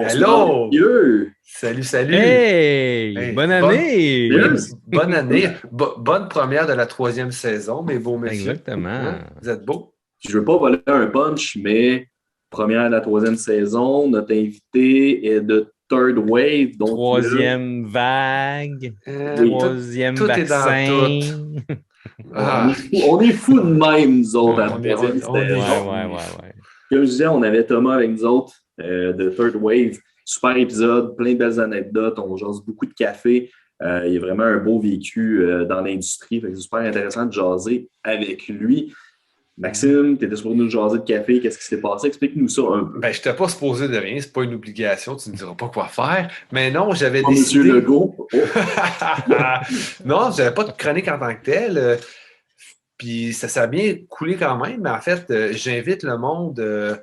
Allô! Salut, salut! Hey! Bonne année! Bonne année! Bonne première de la 3e saison, mes beaux messieurs. Exactement. Hein? Vous êtes beaux? Je ne veux pas voler un punch, mais première de la 3e saison, notre invité est de Third Wave. Donc troisième vague, troisième tout vaccin. Est dans tout. On est fous de même, nous autres, à la 3e saison. Ouais. Comme je disais, on avait Thomas avec nous autres de Third Wave. Super épisode, plein de belles anecdotes. On jase beaucoup de café. Il y a vraiment un beau vécu dans l'industrie. C'est super intéressant de jaser avec lui. Maxime, tu étais supposé nous jaser de café. Qu'est-ce qui s'est passé? Explique-nous ça un peu. Je n'étais pas supposé de rien. C'est pas une obligation. Tu ne me diras pas quoi faire. Mais non, j'avais décidé... Monsieur Legault. Non, j'avais pas de chronique en tant que telle. Puis ça a bien coulé quand même. Mais en fait, j'invite le monde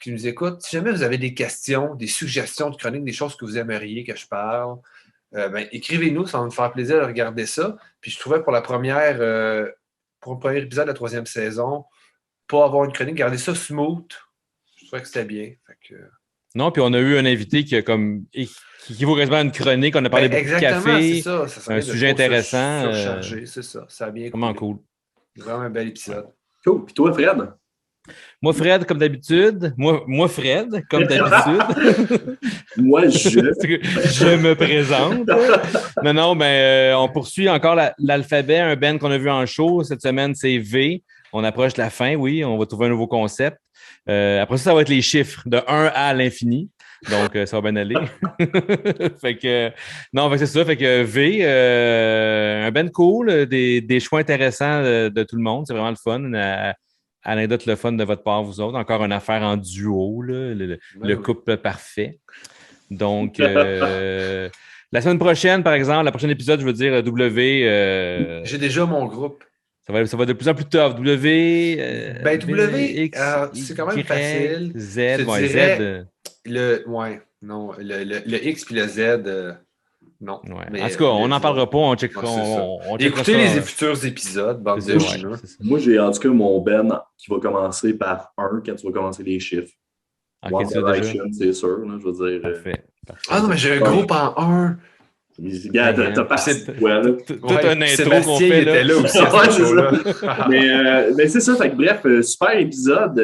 qui nous écoute. Si jamais vous avez des questions, des suggestions de chronique, des choses que vous aimeriez que je parle, écrivez-nous. Ça va nous faire plaisir de regarder ça. Puis je trouvais pour le premier épisode de la 3e saison, pas avoir une chronique, garder ça smooth. Je trouvais que c'était bien. Non, puis on a eu un invité qui vaut quasiment une chronique. On a parlé beaucoup de café. Ça un sujet intéressant. Surchargé, c'est ça. Ça a bien vraiment cool. Vraiment un bel épisode. Cool. Puis toi, Fred? Moi, Fred, comme d'habitude. Moi, Fred, comme d'habitude. Moi, je me présente. Non, on poursuit encore l'alphabet, un band qu'on a vu en show. Cette semaine, c'est V. On approche de la fin, oui. On va trouver un nouveau concept. Après ça va être les chiffres de 1 à l'infini. Donc, ça va bien aller. c'est ça. Fait que V, un band cool, des choix intéressants de tout le monde. C'est vraiment le fun. Anecdote le fun de votre part, vous autres. Encore une affaire en duo, là, le couple parfait. Donc, la semaine prochaine, par exemple, le prochain épisode, je veux dire W. J'ai déjà mon groupe. Ça va de plus en plus tough. W. X, c'est quand même facile. Z. Le X puis le Z. Non. Ouais. Mais en tout cas, on n'en parlera pas. On checkera. Écoutez les futurs épisodes. Moi, j'ai en tout cas mon Ben qui va commencer par 1 quand tu vas commencer les chiffres. Okay, c'est sûr. Là, je veux dire. Parfait. Ah non, mais j'ai un groupe en 1. Regarde, t'as pas tout un intro qu'on fait là. Était là aussi. Mais c'est ça. Fait que, bref, super épisode.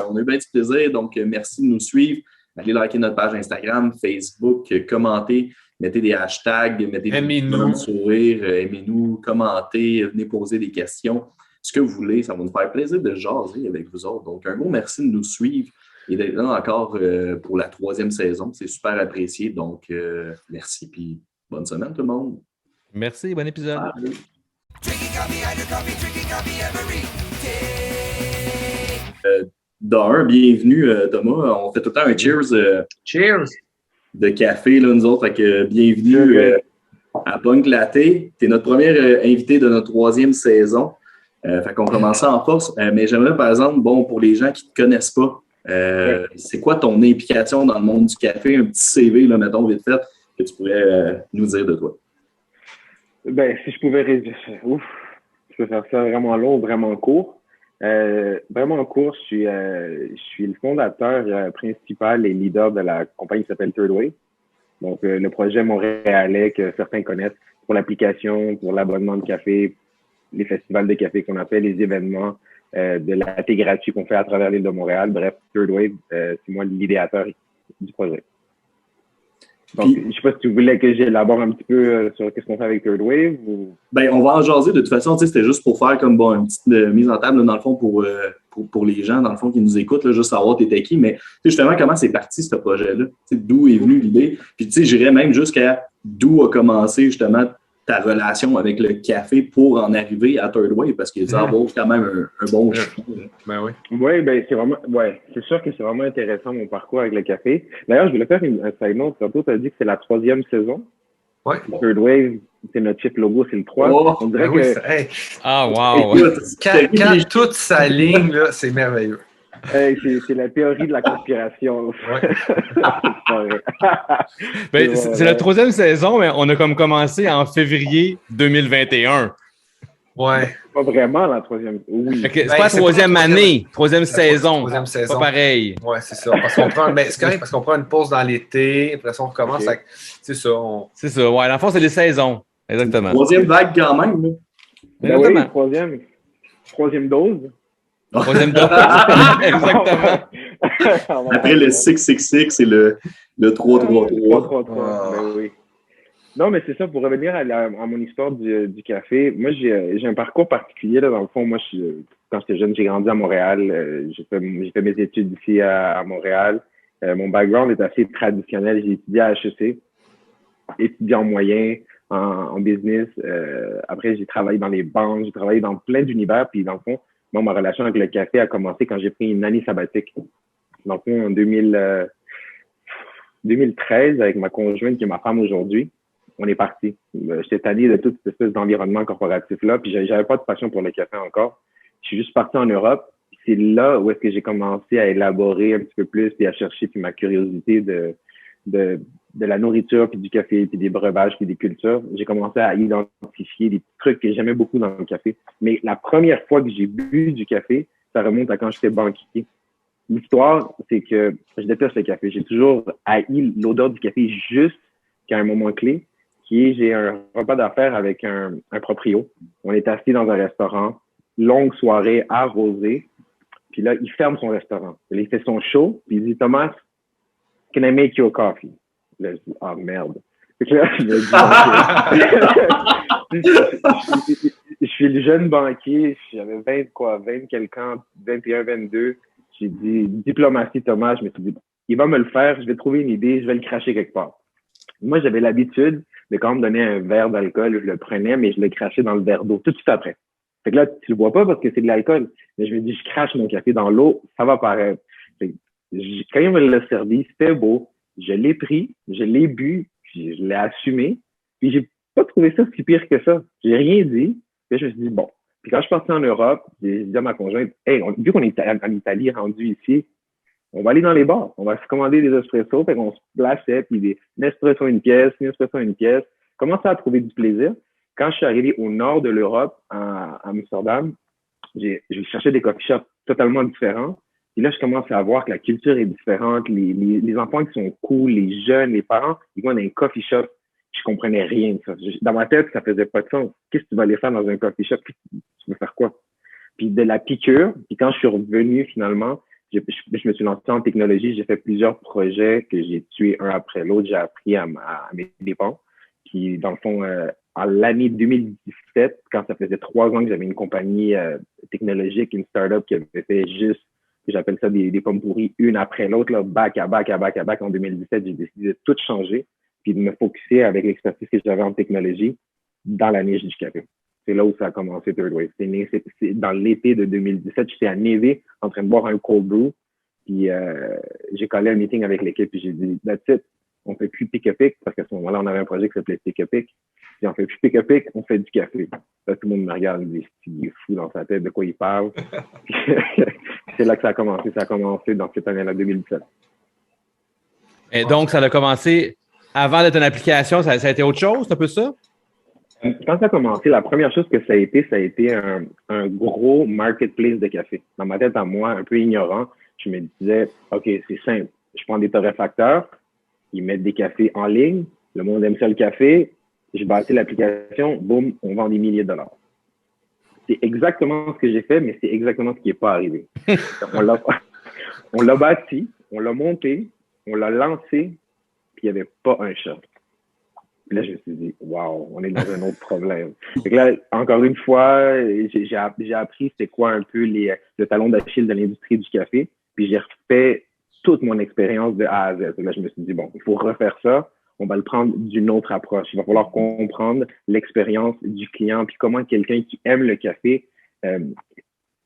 On a eu bien du plaisir. Donc, merci de nous suivre. Allez liker notre page Instagram, Facebook, commentez, mettez des hashtags, mettez des sourires, aimez-nous, commentez, venez poser des questions. Ce que vous voulez, ça va nous faire plaisir de jaser avec vous autres. Donc, un gros merci de nous suivre et d'être là encore pour la 3e saison. C'est super apprécié. Donc, merci. Puis, bonne semaine tout le monde. Merci, bon épisode. Bienvenue Thomas. On fait tout le temps un cheers. Cheers! De café, là, nous autres. Fait que bienvenue à Punk Latte. Tu es notre premier invité de notre 3e saison. Fait qu'on commence en force. Mais j'aimerais, par exemple, pour les gens qui ne te connaissent pas, c'est quoi ton implication dans le monde du café? Un petit CV, là, mettons, vite fait, que tu pourrais nous dire de toi. Si je pouvais réduire ça, je peux faire ça vraiment long, vraiment court. Vraiment court, je suis le fondateur principal et leader de la compagnie qui s'appelle Third Wave. Donc, le projet montréalais que certains connaissent pour l'application, pour l'abonnement de café, les festivals de café qu'on appelle, les événements, de la thé gratuit qu'on fait à travers l'île de Montréal. Bref, Third Wave, c'est moi l'idéateur du projet. Donc, je ne sais pas si tu voulais que j'élabore un petit peu sur ce qu'on fait avec Third Wave ou... On va en jaser. De toute façon, c'était juste pour faire comme une petite mise en table, là, dans le fond, pour les gens, dans le fond, qui nous écoutent, là, juste savoir t'étais qui. Mais justement, comment c'est parti, ce projet-là? D'où est venue l'idée? Puis, j'irais même jusqu'à d'où a commencé, justement, ta relation avec le café pour en arriver à Third Wave, parce qu'il ça vaut quand même un bon choix. C'est sûr que c'est vraiment intéressant mon parcours avec le café. D'ailleurs, je voulais faire un side note. Tantôt, tu as dit que c'est la 3e saison. Ouais. Third Wave, c'est notre chip logo, c'est le 3. On dirait que... Ah, wow! Écoute, quand toute s'aligne, là, c'est merveilleux. C'est la théorie de la conspiration. C'est la 3e saison, mais on a comme commencé en février 2021. Ouais. Pas vraiment la troisième. Oui. C'est pas la troisième année, troisième saison. Troisième saison. Pas pareil. Ouais, c'est ça. Parce qu'on prend, c'est correct parce qu'on prend une pause dans l'été, après ça, on recommence. Okay. C'est ça. C'est ça. Ouais, dans le fond, c'est les saisons. Exactement. Troisième vague quand même. Là. Ben oui, troisième dose. Troisième dose. Exactement. Après le 666, c'est le 333. 333. Ben oui. Non, mais c'est ça, pour revenir à mon histoire du café, moi, j'ai un parcours particulier, là, dans le fond. Moi, quand j'étais jeune, j'ai grandi à Montréal. J'ai fait mes études ici à Montréal. Mon background est assez traditionnel. J'ai étudié à HEC, étudié en moyen, en business. Après, j'ai travaillé dans les banques, j'ai travaillé dans plein d'univers. Puis, dans le fond, moi, ma relation avec le café a commencé quand j'ai pris une année sabbatique. Dans le fond, en 2013, avec ma conjointe qui est ma femme aujourd'hui. On est parti. J'étais tanné de toute cette espèce d'environnement corporatif-là, puis j'avais pas de passion pour le café encore. Je suis juste parti en Europe. C'est là où est-ce que j'ai commencé à élaborer un petit peu plus, puis à chercher, puis ma curiosité de la nourriture, puis du café, puis des breuvages, puis des cultures. J'ai commencé à identifier des trucs que j'aimais beaucoup dans le café. Mais la première fois que j'ai bu du café, ça remonte à quand j'étais banquier. L'histoire, c'est que je déteste le café. J'ai toujours haï l'odeur du café jusqu'à un moment clé. J'ai un repas d'affaires avec un proprio. On est assis dans un restaurant, longue soirée, arrosée. Puis là, il ferme son restaurant. Il fait son show, puis il dit, Thomas, can I make you a coffee? Là, je dis, ah, merde. Fait que là, je me dis, je suis le jeune banquier, j'avais 20 quelques ans, 21, 22. J'ai dit, diplomatie, Thomas. Je me suis dit, il va me le faire, je vais trouver une idée, je vais le cracher quelque part. Moi, j'avais l'habitude de quand on me donnait un verre d'alcool, je le prenais, mais je le crachais dans le verre d'eau tout de suite après. Fait que là, tu le vois pas parce que c'est de l'alcool. Mais je me dis, je crache mon café dans l'eau, ça va paraître. Fait que, quand il me l'a servi, c'était beau. Je l'ai pris, je l'ai bu, puis je l'ai assumé. Puis j'ai pas trouvé ça si pire que ça. J'ai rien dit. Puis je me suis dit, bon. Puis quand je suis parti en Europe, j'ai dit à ma conjointe, hey, vu qu'on est en Italie, rendu ici, on va aller dans les bars. On va se commander des espressos. Fait qu'on se plaçait, puis un espresso une pièce, un espresso une pièce. Commençais à trouver du plaisir. Quand je suis arrivé au nord de l'Europe, à Amsterdam, j'ai cherché des coffee shops totalement différents. Et là, je commence à voir que la culture est différente. Les enfants qui sont cool, les jeunes, les parents, ils vont dans un coffee shop. Je comprenais rien de ça. Dans ma tête, ça faisait pas de sens. Qu'est-ce que tu vas aller faire dans un coffee shop? Tu veux faire quoi? Puis de la piqûre, puis quand je suis revenu finalement, je me suis lancé en technologie. J'ai fait plusieurs projets que j'ai tués un après l'autre. J'ai appris à mes dépens. Puis dans le fond, en l'année 2017, quand ça faisait 3 ans que j'avais une compagnie technologique, une startup qui avait fait juste, j'appelle ça des pommes pourries, une après l'autre, là, back à back. En 2017, j'ai décidé de tout changer puis de me focusser avec l'expertise que j'avais en technologie dans la niche du café. C'est là où ça a commencé Third Wave. C'est dans l'été de 2017, j'étais à Navy en train de boire un cold brew. Puis j'ai collé un meeting avec l'équipe puis j'ai dit, that's it, on fait plus pick-a-pick parce qu'à ce moment-là, on avait un projet qui s'appelait pick-a-pick. Puis on fait plus pick-a-pick, on fait du café. Là, tout le monde me regarde et me dit, il est fou dans sa tête, de quoi il parle. C'est là que ça a commencé. Ça a commencé dans cette année-là, 2017. Et donc, ça a commencé avant d'être une application, ça a été autre chose, c'est un peu ça? Quand ça a commencé, la première chose que ça a été un gros marketplace de café. Dans ma tête à moi, un peu ignorant, je me disais, OK, c'est simple. Je prends des torréfacteurs, ils mettent des cafés en ligne, le monde aime ça le café, je bâtis l'application, boum, on vend des milliers de dollars. C'est exactement ce que j'ai fait, mais c'est exactement ce qui n'est pas arrivé. On l'a bâti, on l'a monté, on l'a lancé, puis il n'y avait pas un chat. Puis là, je me suis dit, wow, on est dans un autre problème. Fait que là, encore une fois, j'ai appris c'est quoi un peu le talon d'Achille de l'industrie du café, puis j'ai refait toute mon expérience de A à Z. Là, je me suis dit, bon, il faut refaire ça. On va le prendre d'une autre approche. Il va falloir comprendre l'expérience du client, puis comment quelqu'un qui aime le café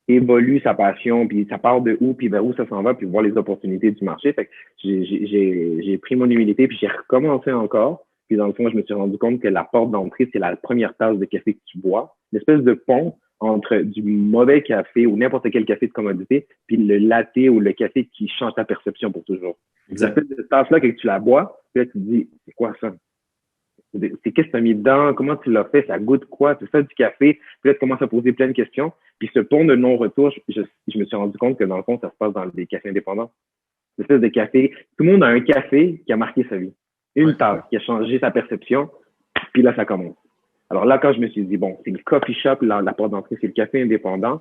évolue sa passion, puis ça part de où, puis vers où ça s'en va, puis voir les opportunités du marché. Fait que j'ai pris mon humilité, puis j'ai recommencé encore. Puis dans le fond, je me suis rendu compte que la porte d'entrée, c'est la première tasse de café que tu bois. Une espèce de pont entre du mauvais café ou n'importe quel café de commodité, puis le latte ou le café qui change ta perception pour toujours. Exactement. Cette tasse-là, quand tu la bois, puis là, tu te dis, c'est quoi ça? C'est qu'est-ce que tu as mis dedans? Comment tu l'as fait? Ça goûte quoi? Tu fais du café? Puis là, tu commences à poser plein de questions. Puis ce pont de non-retour, je me suis rendu compte que dans le fond, ça se passe dans des cafés indépendants. Une espèce de café. Tout le monde a un café qui a marqué sa vie. Une tasse qui a changé sa perception. Puis là, ça commence. Alors là, quand je me suis dit, bon, c'est le coffee shop, la porte d'entrée, c'est le café indépendant,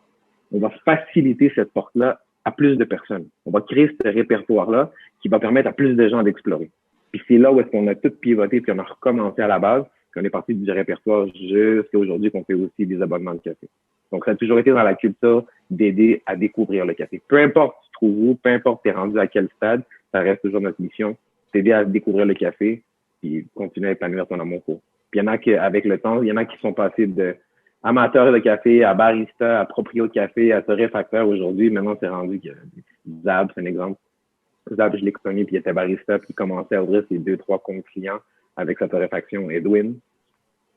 on va faciliter cette porte-là à plus de personnes. On va créer ce répertoire-là qui va permettre à plus de gens d'explorer. Puis c'est là où est-ce qu'on a tout pivoté, puis on a recommencé à la base, puis on est parti du répertoire jusqu'à aujourd'hui qu'on fait aussi des abonnements de café. Donc, ça a toujours été dans la culture d'aider à découvrir le café. Peu importe tu te trouves où, peu importe t'es rendu à quel stade, ça reste toujours notre mission, t'aider à découvrir le café, puis continuer à épanouir ton amour pour. Puis il y en a qui, avec le temps, il y en a qui sont passés de amateurs de café à barista, à proprio de café, à torréfacteur aujourd'hui. Maintenant, c'est rendu que Zab, c'est un exemple. Zab, je l'ai connu, puis il était barista, puis il commençait à ouvrir ses 2-3 comptes clients avec sa torréfaction Edwin.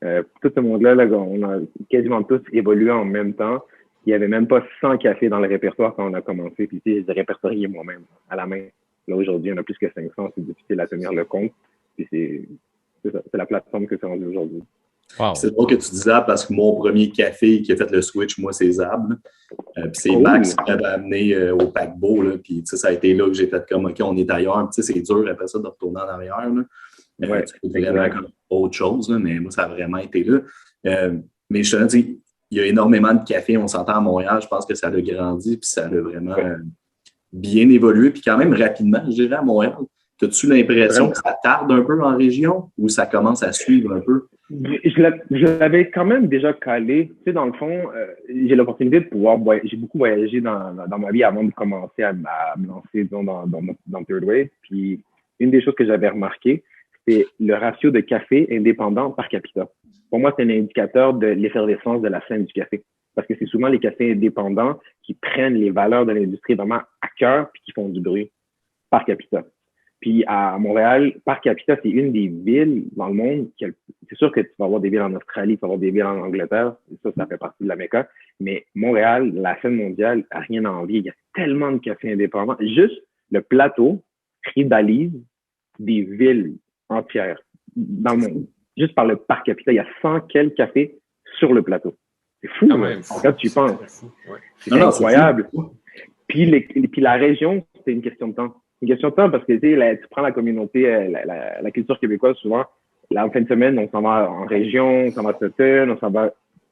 Tout ce monde-là, là, on a quasiment tous évolué en même temps. Il n'y avait même pas 100 cafés dans le répertoire quand on a commencé. Puis, tu sais, je répertoriais moi-même à la main. Là, aujourd'hui, on a plus que 500. C'est difficile à tenir le compte. Puis, c'est la plateforme que c'est rendu aujourd'hui. Wow. C'est drôle que tu dis Zab parce que mon premier café qui a fait le switch, moi, c'est Zab. Puis c'est Max qui m'avait amené au paquebot. Là, puis ça a été là que j'ai fait comme OK, on est ailleurs. Puis c'est dur après ça de retourner en arrière. Là. Tu peux vraiment comme autre chose, là, mais moi, ça a vraiment été là. Mais je te dis, il y a énormément de café. On s'entend à Montréal. Je pense que ça a grandi puis ça a vraiment bien évolué. Puis quand même rapidement, je dirais, à Montréal. As-tu l'impression que ça tarde un peu en région ou ça commence à suivre un peu? Je l'avais quand même déjà calé. Tu sais, dans le fond, j'ai l'opportunité de pouvoir j'ai beaucoup voyagé dans ma vie avant de commencer à me lancer disons, dans Third Wave. Puis, une des choses que j'avais remarqué, c'est le ratio de café indépendant par capita. Pour moi, c'est un indicateur de l'effervescence de la scène du café. Parce que c'est souvent les cafés indépendants qui prennent les valeurs de l'industrie vraiment à cœur puis qui font du bruit par capita. Puis à Montréal, par capita, c'est une des villes dans le monde. C'est sûr que tu vas avoir des villes en Australie, tu vas avoir des villes en Angleterre. Ça fait partie de la Mecca. Mais Montréal, la scène mondiale, n'a rien à envier. Il y a tellement de cafés indépendants. Juste le plateau rivalise des villes entières dans le monde. Juste par le par capita, il y a 100 quelques cafés sur le plateau. C'est fou, quand tu y penses. C'est incroyable. Puis la région, c'est une question de temps. Une question de temps parce que tu prends la communauté, la culture québécoise, souvent, là, en fin de semaine, on s'en va en région, on s'en va à Sutton,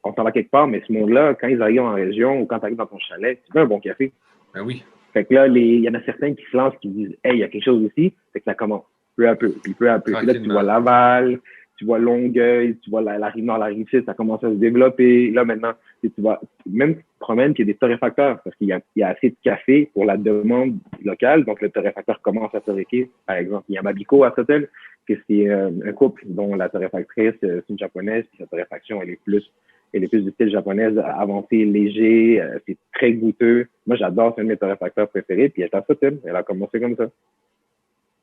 on s'en va quelque part, mais ce monde-là, quand ils arrivent en région ou quand tu arrives dans ton chalet, tu veux un bon café. Ben oui. Fait que là, il y en a certains qui se lancent, qui disent « Hey, il y a quelque chose ici », fait que ça commence peu à peu, puis peu à peu. Puis là, tu vois Laval, tu vois Longueuil, tu vois la Rive-Nord, la Rive-Sud, ça commence à se développer. Là, maintenant, tu vois, même tu te promènes qu'il y a des torréfacteurs parce qu'il y a assez de café pour la demande locale. Donc, le torréfacteur commence à torréfier. Par exemple, il y a Mabiko à Sutton, que c'est un couple dont la torréfactrice, c'est une japonaise, puis sa torréfaction, elle est plus du style japonaise, avancée, léger, c'est très goûteux. Moi, j'adore, c'est un de mes torréfacteurs préférés, puis elle est à Sutton. Elle a commencé comme ça.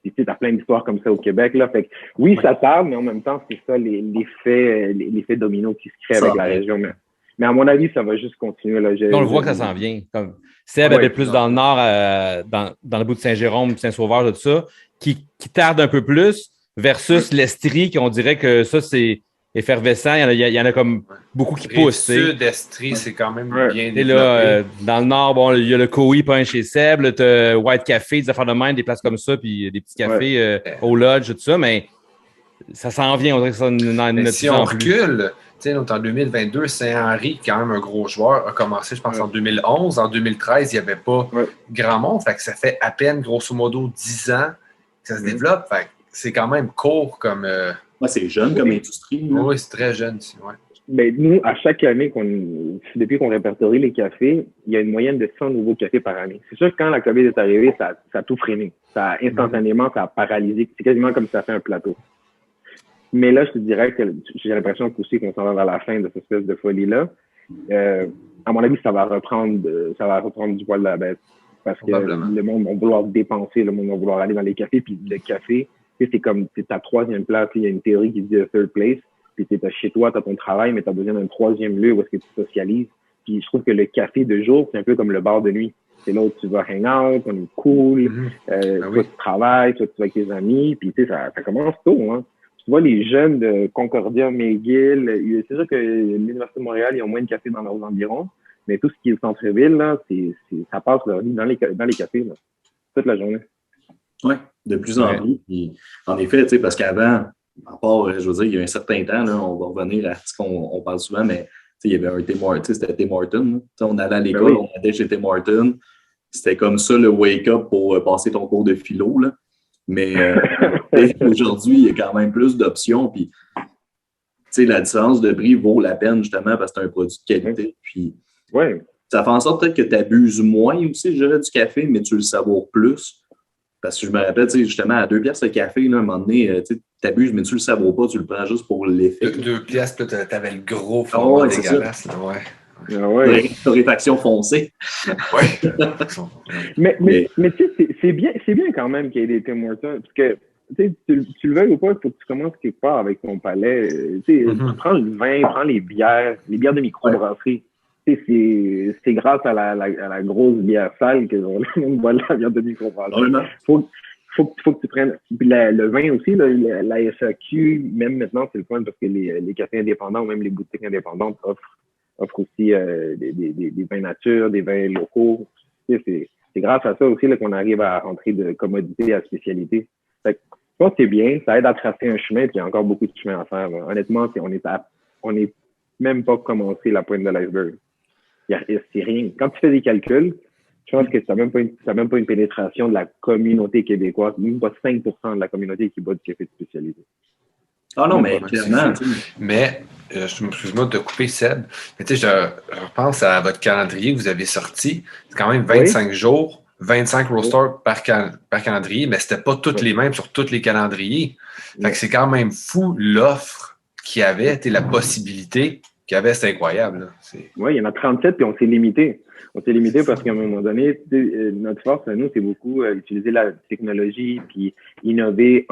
Puis tu sais, t'as plein d'histoires comme ça au Québec, là. Fait que, oui, ça tarde, mais en même temps, c'est ça l'effet domino qui se crée avec la région. Mais à mon avis, ça va juste continuer. Là. On le voit que ça s'en vient. Comme Seb avait plus dans le nord, dans le bout de Saint-Jérôme, Saint-Sauveur, tout ça, qui tarde un peu plus, versus l'Estrie, qu'on dirait que ça, c'est effervescent. Il y en a comme beaucoup qui poussent. Sud, Estrie, c'est quand même bien développé. Là, dans le nord, bon, il y a le Koi, pain chez Seb, tu as White Café, des affaires de même, des places comme ça, puis des petits cafés au Lodge, tout ça, mais ça s'en vient. On dirait que ça si on recule, tu sais, en 2022, Saint-Henri, qui est quand même un gros joueur, a commencé, je pense, en 2011. En 2013, il n'y avait pas grand monde. Fait que ça fait à peine, grosso modo, 10 ans que ça se développe. Fait que c'est quand même court comme... c'est jeune comme industrie. Oui, c'est très jeune. Ouais. Ben, nous, à chaque année, depuis qu'on répertorie les cafés, il y a une moyenne de 100 nouveaux cafés par année. C'est sûr que quand la COVID est arrivée, ça a tout freiné. Ça a instantanément, ça a paralysé. C'est quasiment comme si ça fait un plateau. Mais là, je te dirais que j'ai l'impression aussi qu'on s'en va vers la fin de cette espèce de folie-là. À mon avis, ça va reprendre du poil de la bête. Parce que le monde va vouloir dépenser, le monde va vouloir aller dans les cafés. Puis le café, c'est comme ta troisième place. Il y a une théorie qui dit third place. Puis t'es chez toi, t'as ton travail, mais t'as besoin d'un troisième lieu où est-ce que tu socialises. Puis je trouve que le café de jour, c'est un peu comme le bar de nuit. C'est là où tu vas hang out, on est cool, soit tu travailles, soit tu vas avec tes amis. Puis tu sais, ça commence tôt, hein. tu vois les jeunes de Concordia, McGill, c'est sûr que l'Université de Montréal, ils ont moins de cafés dans leurs environs, mais tout ce qui est le centre-ville, là, ça passe leur vie dans les cafés, là, toute la journée. Oui, de plus en plus. Puis, en effet, tu sais, parce qu'avant, à part, je veux dire, il y a un certain temps, là, on va revenir à ce qu'on parle souvent, mais il y avait un Tim Hortons, c'était Tim Hortons. On allait à l'école, on allait chez Tim Hortons. C'était comme ça le wake-up pour passer ton cours de philo. Là. Mais aujourd'hui, il y a quand même plus d'options. Puis, la différence de prix vaut la peine justement parce que c'est un produit de qualité. Puis, ça fait en sorte peut-être que tu abuses moins aussi, je dirais, du café, mais tu le savoures plus. Parce que je me rappelle, justement, à 2 piastres le café, là, à un moment donné, tu abuses, mais tu le savoures pas, tu le prends juste pour l'effet. 2 piastres, là, t'avais le gros fond dégueulasse. Torréfaction foncée. Oui. mais tu sais, c'est bien quand même qu'il y ait des Tim Hortons, parce que tu le veuilles ou pas, il faut que tu commences quelque part avec ton palais. Prends le vin, prends les bières de microbrasserie. C'est grâce à la grosse bière sale que on boit la bière de microbrasserie. Faut que tu prennes. Puis le vin aussi, la SAQ, même maintenant, c'est le point parce que les cafés indépendants ou même les boutiques indépendantes offrent aussi des vins nature, des vins locaux. C'est grâce à ça aussi là, qu'on arrive à rentrer de commodité à spécialité. Fait que, je pense que c'est bien, ça aide à tracer un chemin, puis il y a encore beaucoup de chemin à faire. Là. Honnêtement, on est même pas commencé la pointe de l'iceberg. C'est rien. Quand tu fais des calculs, je pense que tu n'as même pas une pénétration de la communauté québécoise, même pas 5% de la communauté qui boit du café de spécialité. Ah non, mais clairement. Mais, excuse-moi de te couper, Seb, mais tu sais, je repense à votre calendrier que vous avez sorti. C'est quand même 25 jours, 25 roasters par calendrier, mais c'était pas toutes les mêmes sur tous les calendriers. Fait que c'est quand même fou l'offre qu'il y avait, la possibilité qu'il y avait, c'est incroyable. Oui, il y en a 37, puis on s'est limité. On s'est limité parce qu'à un moment donné, notre force à nous, c'est beaucoup utiliser la technologie puis innover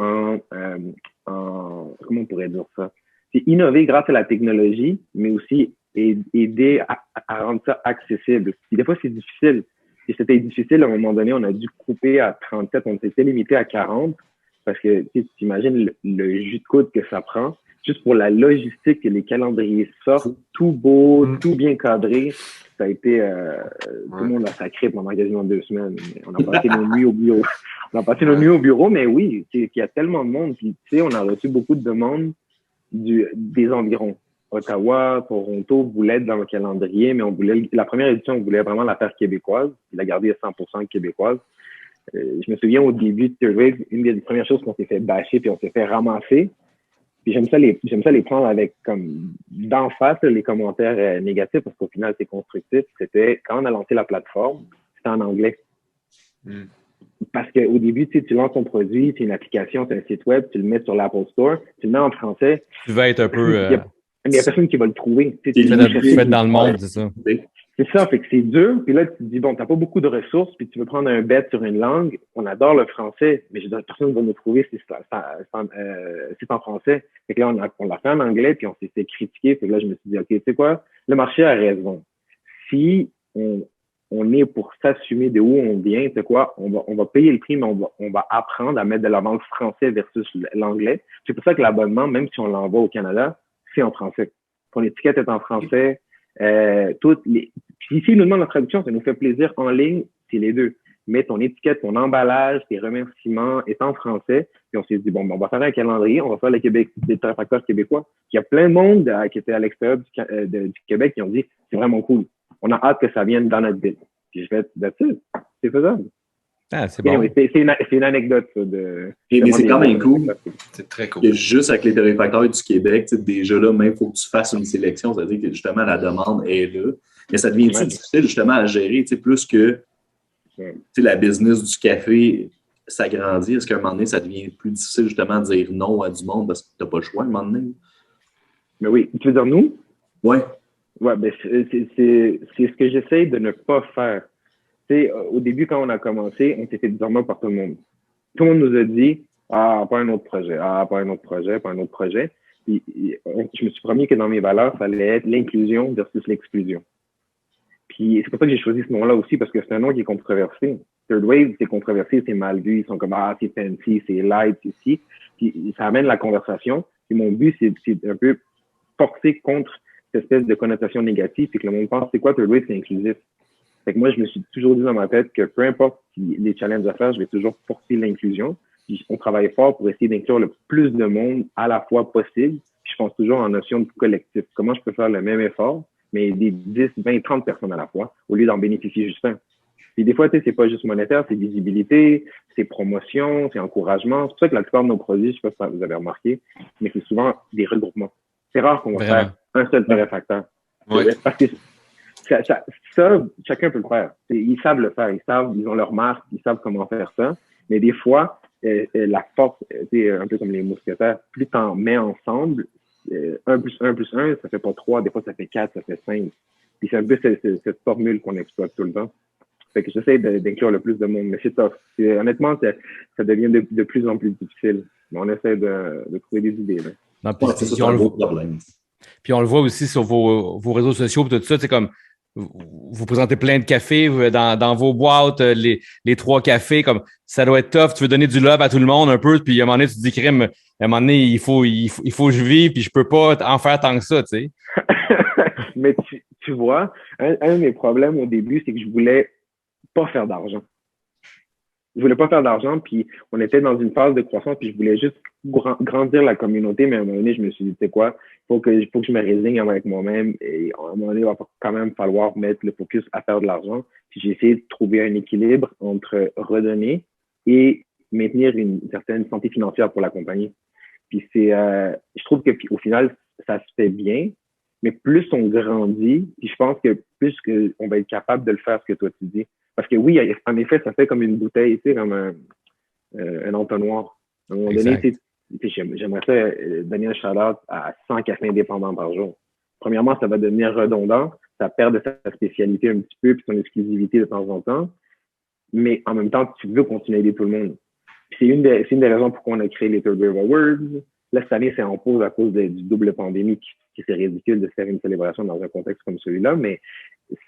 comment on pourrait dire ça? C'est innover grâce à la technologie, mais aussi aider à rendre ça accessible. Puis des fois, c'est difficile. Et c'était difficile, à un moment donné, on a dû couper à 37, on s'était limité à 40 parce que tu imagines le jus de coude que ça prend. Juste pour la logistique que les calendriers sortent, tout beau, tout bien cadré. Ça a été... tout le monde a sacré pendant quasiment 2 semaines. On a passé nos nuits au bureau. Mais oui, il y a tellement de monde. Puis, tu sais, on a reçu beaucoup de demandes des environs. Ottawa, Toronto voulaient être dans le calendrier, mais la première édition, on voulait vraiment la faire québécoise. La garder à 100% québécoise. Je me souviens au début de Third Wave, une des premières choses qu'on s'est fait bâcher puis on s'est fait ramasser. Puis j'aime ça les prendre avec comme d'en face les commentaires négatifs parce qu'au final c'est constructif. C'était quand on a lancé la plateforme, c'était en anglais. Parce qu'au début, tu lances ton produit, c'est une application, c'est un site web, tu le mets sur l'Apple Store, tu le mets en français. Tu vas être un peu. Il n'y a personne qui va le trouver. Tu fais dans le monde, c'est ça. C'est ça, fait que c'est dur. Puis là, tu te dis, bon, t'as pas beaucoup de ressources, puis tu veux prendre un bet sur une langue. On adore le français, mais je dis, personne ne va nous trouver si c'est en français. Fait que là, on l'a fait en anglais, puis on s'est fait critiquer. Fait que là, je me suis dit, OK, tu sais quoi? Le marché a raison. Si on est pour s'assumer de où on vient, c'est quoi? On va payer le prix, mais on va apprendre à mettre de l'avant le français versus l'anglais. C'est pour ça que l'abonnement, même si on l'envoie au Canada, c'est en français. Ton étiquette est en français. Puis ici, ils nous demandent la traduction, ça nous fait plaisir. En ligne, c'est les deux. Mais ton étiquette, ton emballage, tes remerciements est en français. Puis on s'est dit, bon, on va faire un calendrier, on va faire des torréfacteurs québécois. Il y a plein de monde qui était à l'extérieur du Québec qui ont dit, c'est vraiment cool. On a hâte que ça vienne dans notre ville. Puis je vais c'est faisable. Ah, c'est bon. C'est une anecdote, ça. Mais c'est quand même cool. C'est très cool. Que juste avec les torréfacteurs du Québec, déjà là, même il faut que tu fasses une sélection. C'est-à-dire que justement, la demande est là. Mais ça devient difficile justement à gérer, plus que la business du café s'agrandit. Est-ce qu'à un moment donné, ça devient plus difficile justement de dire non à du monde parce que tu n'as pas le choix à un moment donné? Mais oui. Tu veux dire nous? Oui. Ouais, ben c'est ce que j'essaye de ne pas faire. Au début, quand on a commencé, on s'est fait dormir par tout le monde. Tout le monde nous a dit, pas un autre projet, pas un autre projet, pas un autre projet. Puis, je me suis promis que dans mes valeurs, ça allait être l'inclusion versus l'exclusion. Puis c'est pour ça que j'ai choisi ce nom-là aussi, parce que c'est un nom qui est controversé. Third Wave, c'est controversé, c'est mal vu. Ils sont comme, ah, c'est fancy, c'est light, c'est ci. Puis ça amène la conversation. Puis mon but, c'est un peu forcer contre cette espèce de connotation négative, c'est que le monde pense, c'est quoi Third Wave, c'est inclusif. Fait que moi, je me suis toujours dit dans ma tête que peu importe les challenges à faire, je vais toujours forcer l'inclusion. Puis on travaille fort pour essayer d'inclure le plus de monde à la fois possible. Puis je pense toujours en notion de collectif. Comment je peux faire le même effort, mais des 10, 20, 30 personnes à la fois, au lieu d'en bénéficier juste un. Puis des fois, tu sais, c'est pas juste monétaire, c'est visibilité, c'est promotion, c'est encouragement. C'est pour ça que la plupart de nos produits, je sais pas si vous avez remarqué, mais c'est souvent des regroupements. C'est rare qu'on va faire un seul torréfacteur. Oui. Parce que ça, chacun peut le faire. Ils savent le faire, ils ont leur marque, ils savent comment faire ça. Mais des fois, la force, c'est un peu comme les mousquetaires, plus t'en mets ensemble, 1 plus 1 plus 1, ça fait pas 3, des fois ça fait 4, ça fait 5. Puis c'est un peu cette formule qu'on exploite tout le temps. Fait que j'essaie d'inclure le plus de monde, mais c'est tough. Honnêtement, ça devient de plus en plus difficile. Mais on essaie de trouver des idées. Là. Non, puis, c'est un gros problème. Puis on le voit aussi sur vos réseaux sociaux et tout ça, c'est comme vous présentez plein de cafés dans vos boîtes, les 3 cafés, comme ça doit être tough, tu veux donner du love à tout le monde un peu, puis à un moment donné, tu te dis crime, à un moment donné, il faut que je vive, puis je peux pas en faire tant que ça, tu sais. Mais tu vois, un de mes problèmes au début, c'est que je voulais pas faire d'argent. Je voulais pas faire d'argent, puis on était dans une phase de croissance, puis je voulais juste grandir la communauté, mais à un moment donné, je me suis dit, tu sais quoi, faut que je me résigne avec moi-même, et à un moment donné, il va quand même falloir mettre le focus à faire de l'argent. Puis j'ai essayé de trouver un équilibre entre redonner et maintenir une certaine santé financière pour la compagnie. Puis je trouve que au final, ça se fait bien, mais plus on grandit, puis je pense que plus on va être capable de le faire, ce que toi tu dis. Parce que oui, en effet, ça fait comme une bouteille, tu sais, comme un entonnoir. À un moment donné, j'aimerais ça donner un shout-out à 100 cafés indépendants par jour. Premièrement, ça va devenir redondant, ça perd de sa spécialité un petit peu, puis son exclusivité de temps en temps. Mais en même temps, tu veux continuer à aider tout le monde. Puis c'est une des raisons pourquoi on a créé les Third Wave Awards. Là, cette année, c'est en pause à cause du double pandémie qui c'est ridicule de faire une célébration dans un contexte comme celui-là, mais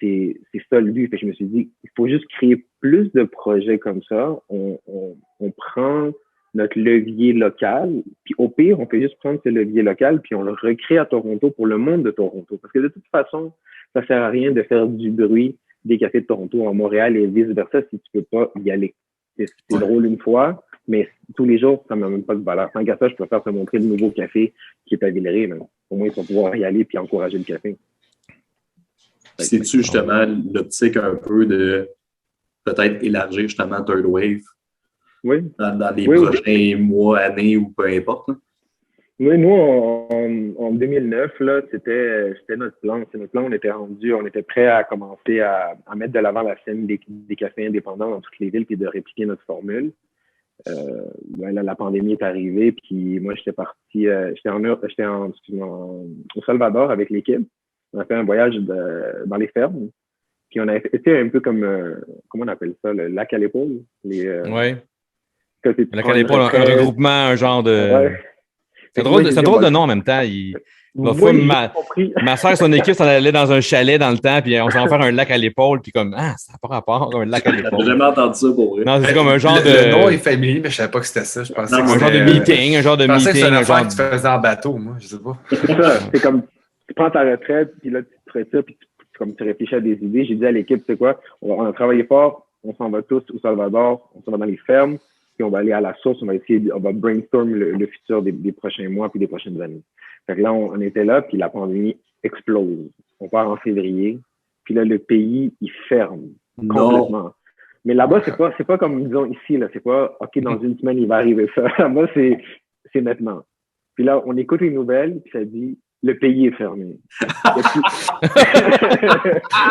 c'est ça le but. Fait que je me suis dit, il faut juste créer plus de projets comme ça. On prend notre levier local, puis au pire, on peut juste prendre ce levier local, puis on le recrée à Toronto pour le monde de Toronto. Parce que de toute façon, ça sert à rien de faire du bruit des cafés de Toronto en Montréal et vice-versa si tu peux pas y aller. C'est drôle une fois, mais tous les jours, ça n'a même pas de valeur. Tant qu'à ça, je préfère te montrer le nouveau café qui est à Villeray, mais au moins, ils vont pouvoir y aller puis encourager le café. C'est-tu justement l'optique un peu de peut-être élargir justement Third Wave dans les prochains mois, années ou peu importe? Là? Oui, nous, en 2009, là, c'était notre plan. C'est notre plan. On était prêt à commencer à mettre de l'avant la scène des cafés indépendants dans toutes les villes puis de répliquer notre formule. Là, la pandémie est arrivée, puis moi, j'étais parti, j'étais au Salvador avec l'équipe. On a fait un voyage dans les fermes. Puis on a été un peu comme, comment on appelle ça, le lac à l'épaule. Oui. Le lac à l'épaule, un regroupement, un genre de... Ouais. C'est drôle de nom en même temps. Ma soeur et son équipe s'en allait dans un chalet dans le temps, puis on s'en fait un lac à l'épaule, puis comme, ça n'a pas rapport, un lac à l'épaule. J'ai jamais entendu ça pour vrai. Non, c'est comme un genre de. Le nom est familier, mais je ne savais pas que c'était ça. Je pensais que un genre de meeting, un genre de meeting. Je pensais que c'était une affaire que tu faisais en bateau, moi, je sais pas. C'est comme, tu prends ta retraite, puis là, tu te retires, puis tu réfléchis à des idées. J'ai dit à l'équipe, tu sais quoi, on a travaillé fort, on s'en va tous au Salvador, on s'en va dans les fermes, puis on va aller à la source, on va brainstorm le futur des prochains mois puis des prochaines années. Fait que là, on était là, puis la pandémie explose. On part en février, puis là, le pays, il ferme complètement. Mais là-bas, c'est pas comme, disons, ici, là, c'est pas, OK, dans une semaine, il va arriver ça. Là-bas, c'est maintenant. Puis là, on écoute les nouvelles, puis ça dit, le pays est fermé.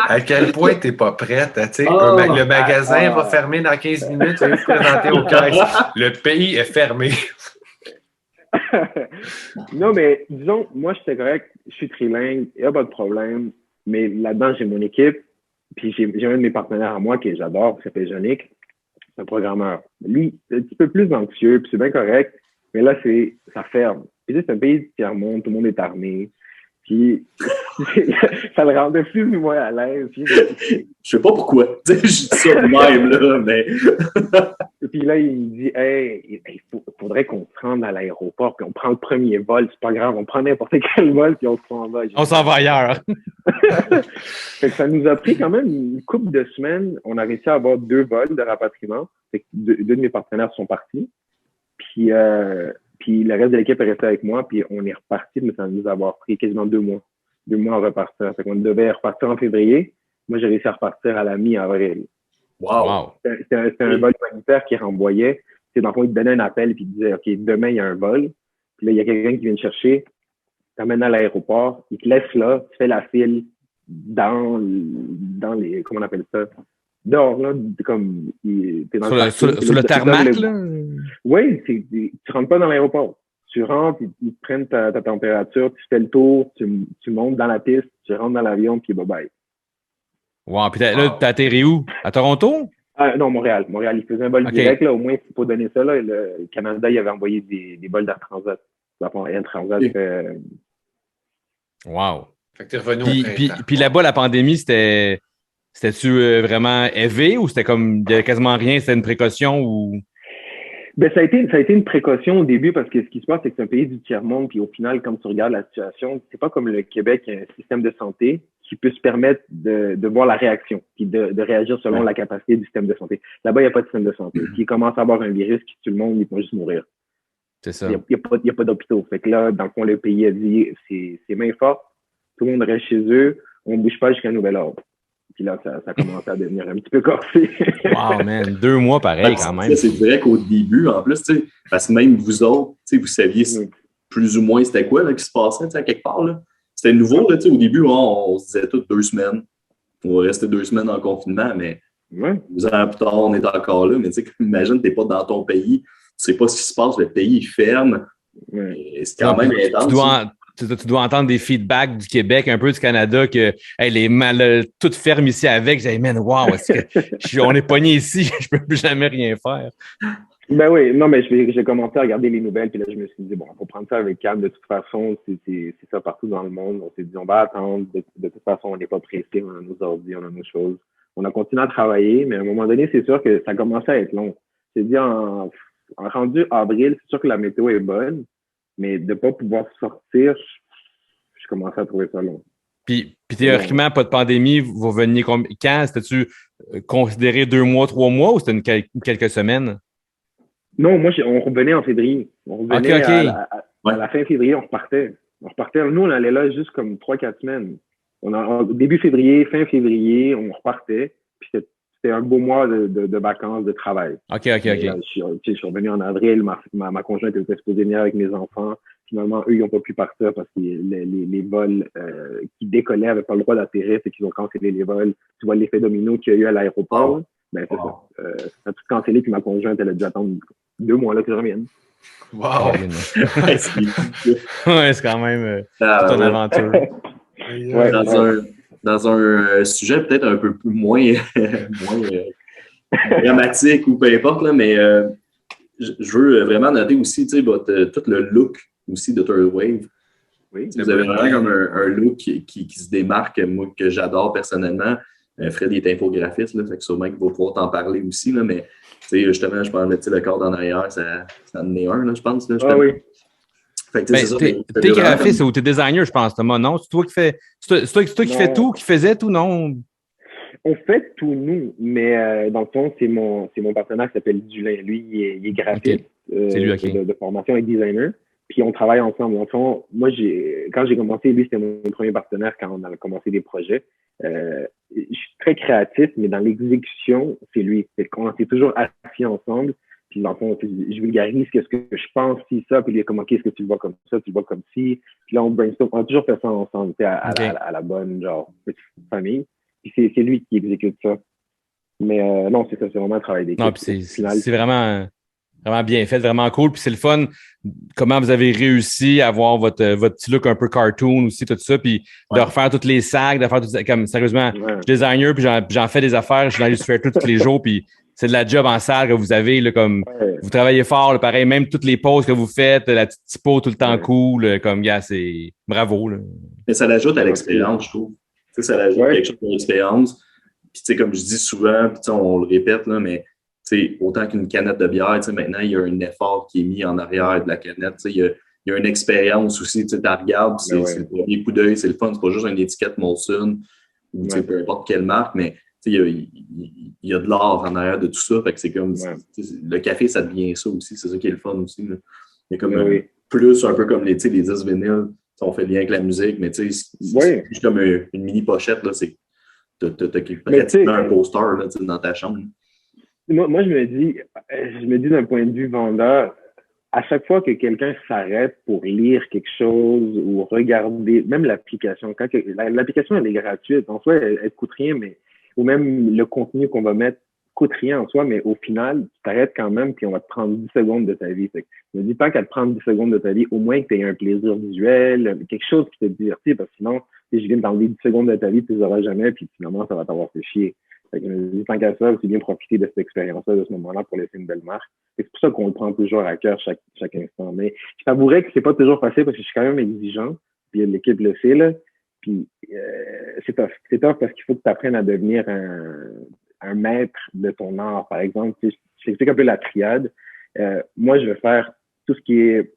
À quel point t'es pas prête? Le magasin va fermer dans 15 minutes, tu vas te présenter au caisse. Le pays est fermé. Non, mais disons, moi, j'étais correct, je suis trilingue, il n'y a pas de problème, mais là-dedans, j'ai mon équipe, puis j'ai un de mes partenaires à moi que j'adore, qui s'appelle Yannick, c'est un programmeur. Lui, c'est un petit peu plus anxieux, puis c'est bien correct, mais là, ça ferme. Puis c'est un pays qui remonte, tout le monde est armé, puis Ça le rendait plus ou moins à l'aise. Je sais pas pourquoi. Je dis ça de même, là, mais. Et puis là, il me dit, hey, il faudrait qu'on se rende à l'aéroport, puis on prend le premier vol, c'est pas grave, on prend n'importe quel vol, puis on s'en va. On s'en va ailleurs. Fait que ça nous a pris quand même une couple de semaines. On a réussi à avoir 2 vols de rapatriement. Fait que 2 de mes partenaires sont partis. Puis le reste de l'équipe est resté avec moi, puis on est reparti, mais ça nous a avoir pris quasiment 2 mois. 2 mois à repartir. Fait qu'on devait repartir en février. Moi, j'ai réussi à repartir à la mi-avril. Wow! C'était un vol humanitaire qui renvoyait. Dans le fond, il te donnait un appel, puis il disait, OK, demain, il y a un vol. Puis là, il y a quelqu'un qui vient te chercher, t'amène à l'aéroport, il te laisse là, tu fais la file dans les, comment on appelle ça? Dehors, là, comme, t'es dans sur le tarmac, là? Oui, tu rentres pas dans l'aéroport. Tu rentres, ils te prennent ta température, tu fais le tour, tu montes dans la piste, tu rentres dans l'avion, puis bye-bye. Wow, puis là, t'as atterri où? À Toronto? Non, Montréal. Montréal, il faisait un vol direct, là, au moins, il faut donner ça, là. Le Canada, il avait envoyé des vols d'Air Transat. Air Transat. Wow. Fait que t'es revenu au printemps. Puis là-bas, la pandémie, c'était-tu vraiment élevé ou c'était comme, il y avait quasiment rien, c'était une précaution ou? Ben, ça a été une précaution au début parce que ce qui se passe, c'est que c'est un pays du tiers-monde, puis au final, comme tu regardes la situation, c'est pas comme le Québec, il y a un système de santé qui peut se permettre de voir la réaction, puis de réagir selon la capacité du système de santé. Là-bas, il n'y a pas de système de santé. S'ils commencent à avoir un virus qui tue le monde, ils vont juste mourir. C'est ça. Il n'y a pas d'hôpitaux. Fait que là, dans le fond, le pays a dit, c'est main forte, tout le monde reste chez eux, on ne bouge pas jusqu'à nouvel ordre. Puis là, ça commence à devenir un petit peu corsé. Wow, man. 2 mois pareil, quand même. C'est vrai qu'au début, en plus, parce que même vous autres, vous saviez plus ou moins c'était quoi là, qui se passait à quelque part. Là. C'était nouveau. Là, au début, on se disait toutes 2 semaines. On va rester 2 semaines en confinement, mais 2 ans plus tard, on est encore là. Mais imagine, tu n'es pas dans ton pays. Tu ne sais pas ce qui se passe. Le pays il ferme. C'est quand même intense. Tu dois entendre des feedbacks du Québec, un peu du Canada, que tout ferme ici avec. J'ai dit, man, wow, on est pogné ici, je peux plus jamais rien faire. Ben oui, non, mais j'ai commencé à regarder les nouvelles, puis là, je me suis dit, bon, il faut prendre ça avec calme. De toute façon, c'est ça partout dans le monde. On s'est dit, on va attendre. De toute façon, on n'est pas pressé, on a nos ordi, on a nos choses. On a continué à travailler, mais à un moment donné, c'est sûr que ça commençait à être long. J'ai dit, en rendu avril, c'est sûr que la météo est bonne, mais de ne pas pouvoir sortir, je commençais à trouver ça long. Puis théoriquement, pas de pandémie, vous veniez quand? C'était-tu considéré 2 mois, 3 mois ou c'était quelques semaines? Non, moi, on revenait en février. On revenait à la fin février, on repartait. Nous, on allait là juste comme 3-4 semaines. Début février, fin février, on repartait. Puis c'était un beau mois de vacances, de travail. OK. Là, je suis revenu en avril. Ma conjointe était supposée venir avec mes enfants. Finalement, eux, ils n'ont pas pu partir parce que les vols qui décollaient n'avaient pas le droit d'atterrir, c'est qu'ils ont cancellé les vols. Tu vois l'effet domino qu'il y a eu à l'aéroport. Ben, c'est ça. Ça a tout cancellé, puis ma conjointe, elle a dû attendre 2 mois là que je revienne. Wow! C'est quand même toute une aventure. Dans un sujet peut-être un peu plus moins dramatique ou peu importe, là, mais je veux vraiment noter aussi tout le look aussi de Third Wave. Oui, vous avez vraiment comme un look qui se démarque, moi, que j'adore personnellement. Fred est infographiste, là, fait que sûrement qu'il va pouvoir t'en parler aussi, là, mais justement, je parlais le corps en arrière, ça en est un, là, je pense. Là, oui. Fait que t'es graphiste ou t'es designer, je pense, Thomas, non? C'est toi qui fais. C'est toi qui fais tout, qui faisait tout, non? On fait tout, nous, mais dans le fond, c'est mon partenaire qui s'appelle Dulin. Lui, il est graphiste de formation et designer. Puis on travaille ensemble. Dans le fond, moi, quand j'ai commencé, lui, c'était mon premier partenaire quand on a commencé des projets. Je suis très créatif, mais dans l'exécution, c'est lui. C'est qu'on s'est toujours assis ensemble. Puis dans le fond, je vulgarise qu'est-ce que je pense, si ça, puis lui, comme, OK, est-ce que tu le vois comme ça, tu le vois comme ci. Puis là, on brainstorm. On a toujours fait ça ensemble, à la bonne, genre, petite famille. Puis c'est lui qui exécute ça. Mais non, c'est ça, c'est vraiment un travail d'équipe. Non, puis c'est vraiment bien fait, vraiment cool. Puis c'est le fun, comment vous avez réussi à avoir votre petit look un peu cartoon aussi, tout ça, puis de refaire toutes les sacs, de faire tout ça. Comme, sérieusement, je suis designer, puis j'en fais des affaires, je suis dans l'Illustrator tous les jours, puis c'est de la job en salle que vous avez, là, comme vous travaillez fort, là, pareil, même toutes les poses que vous faites, la petite typo tout le temps cool, comme, gars, c'est bravo. Là. Mais ça l'ajoute à l'expérience, je trouve. Tu sais, ça l'ajoute quelque chose à l'expérience. Puis, tu sais, comme je dis souvent, puis on le répète, là, mais autant qu'une canette de bière, maintenant, il y a un effort qui est mis en arrière de la canette. Il y a une expérience aussi. Tu la regardes, c'est le premier coup d'œil, c'est le fun. C'est pas juste une étiquette Molson ou peu importe quelle marque, mais il y a de l'art en arrière de tout ça. Fait que c'est comme le café, ça devient ça aussi. C'est ça qui est le fun aussi. Là. Il y a comme plus un peu comme les 10 vinyles. On fait le lien avec la musique, mais c'est juste comme une mini pochette. Là, c'est t'as pratiquement un poster là, dans ta chambre. Moi, je me dis d'un point de vue vendeur, à chaque fois que quelqu'un s'arrête pour lire quelque chose ou regarder, même l'application, l'application elle est gratuite, en soi, elle coûte rien, mais ou même le contenu qu'on va mettre coûte rien en soi, mais au final, tu t'arrêtes quand même, puis on va te prendre 10 secondes de ta vie. Fait que, je me dis, tant qu'à te prendre 10 secondes de ta vie, au moins que tu aies un plaisir visuel, quelque chose qui te divertit, parce que sinon, si je viens d'enlever 10 secondes de ta vie, tu les auras jamais, puis finalement, ça va t'avoir fait chier. Fait que je me dis, tant qu'à ça, c'est bien profiter de cette expérience-là, de ce moment-là, pour laisser une belle marque. C'est pour ça qu'on le prend toujours à cœur chaque instant. Mais je t'avouerais que c'est pas toujours facile, parce que je suis quand même exigeant, puis l'équipe le fait, là. Puis c'est tough. C'est tough parce qu'il faut que tu apprennes à devenir un maître de ton art. Par exemple, je t'explique un peu la triade. Moi, je vais faire tout ce qui est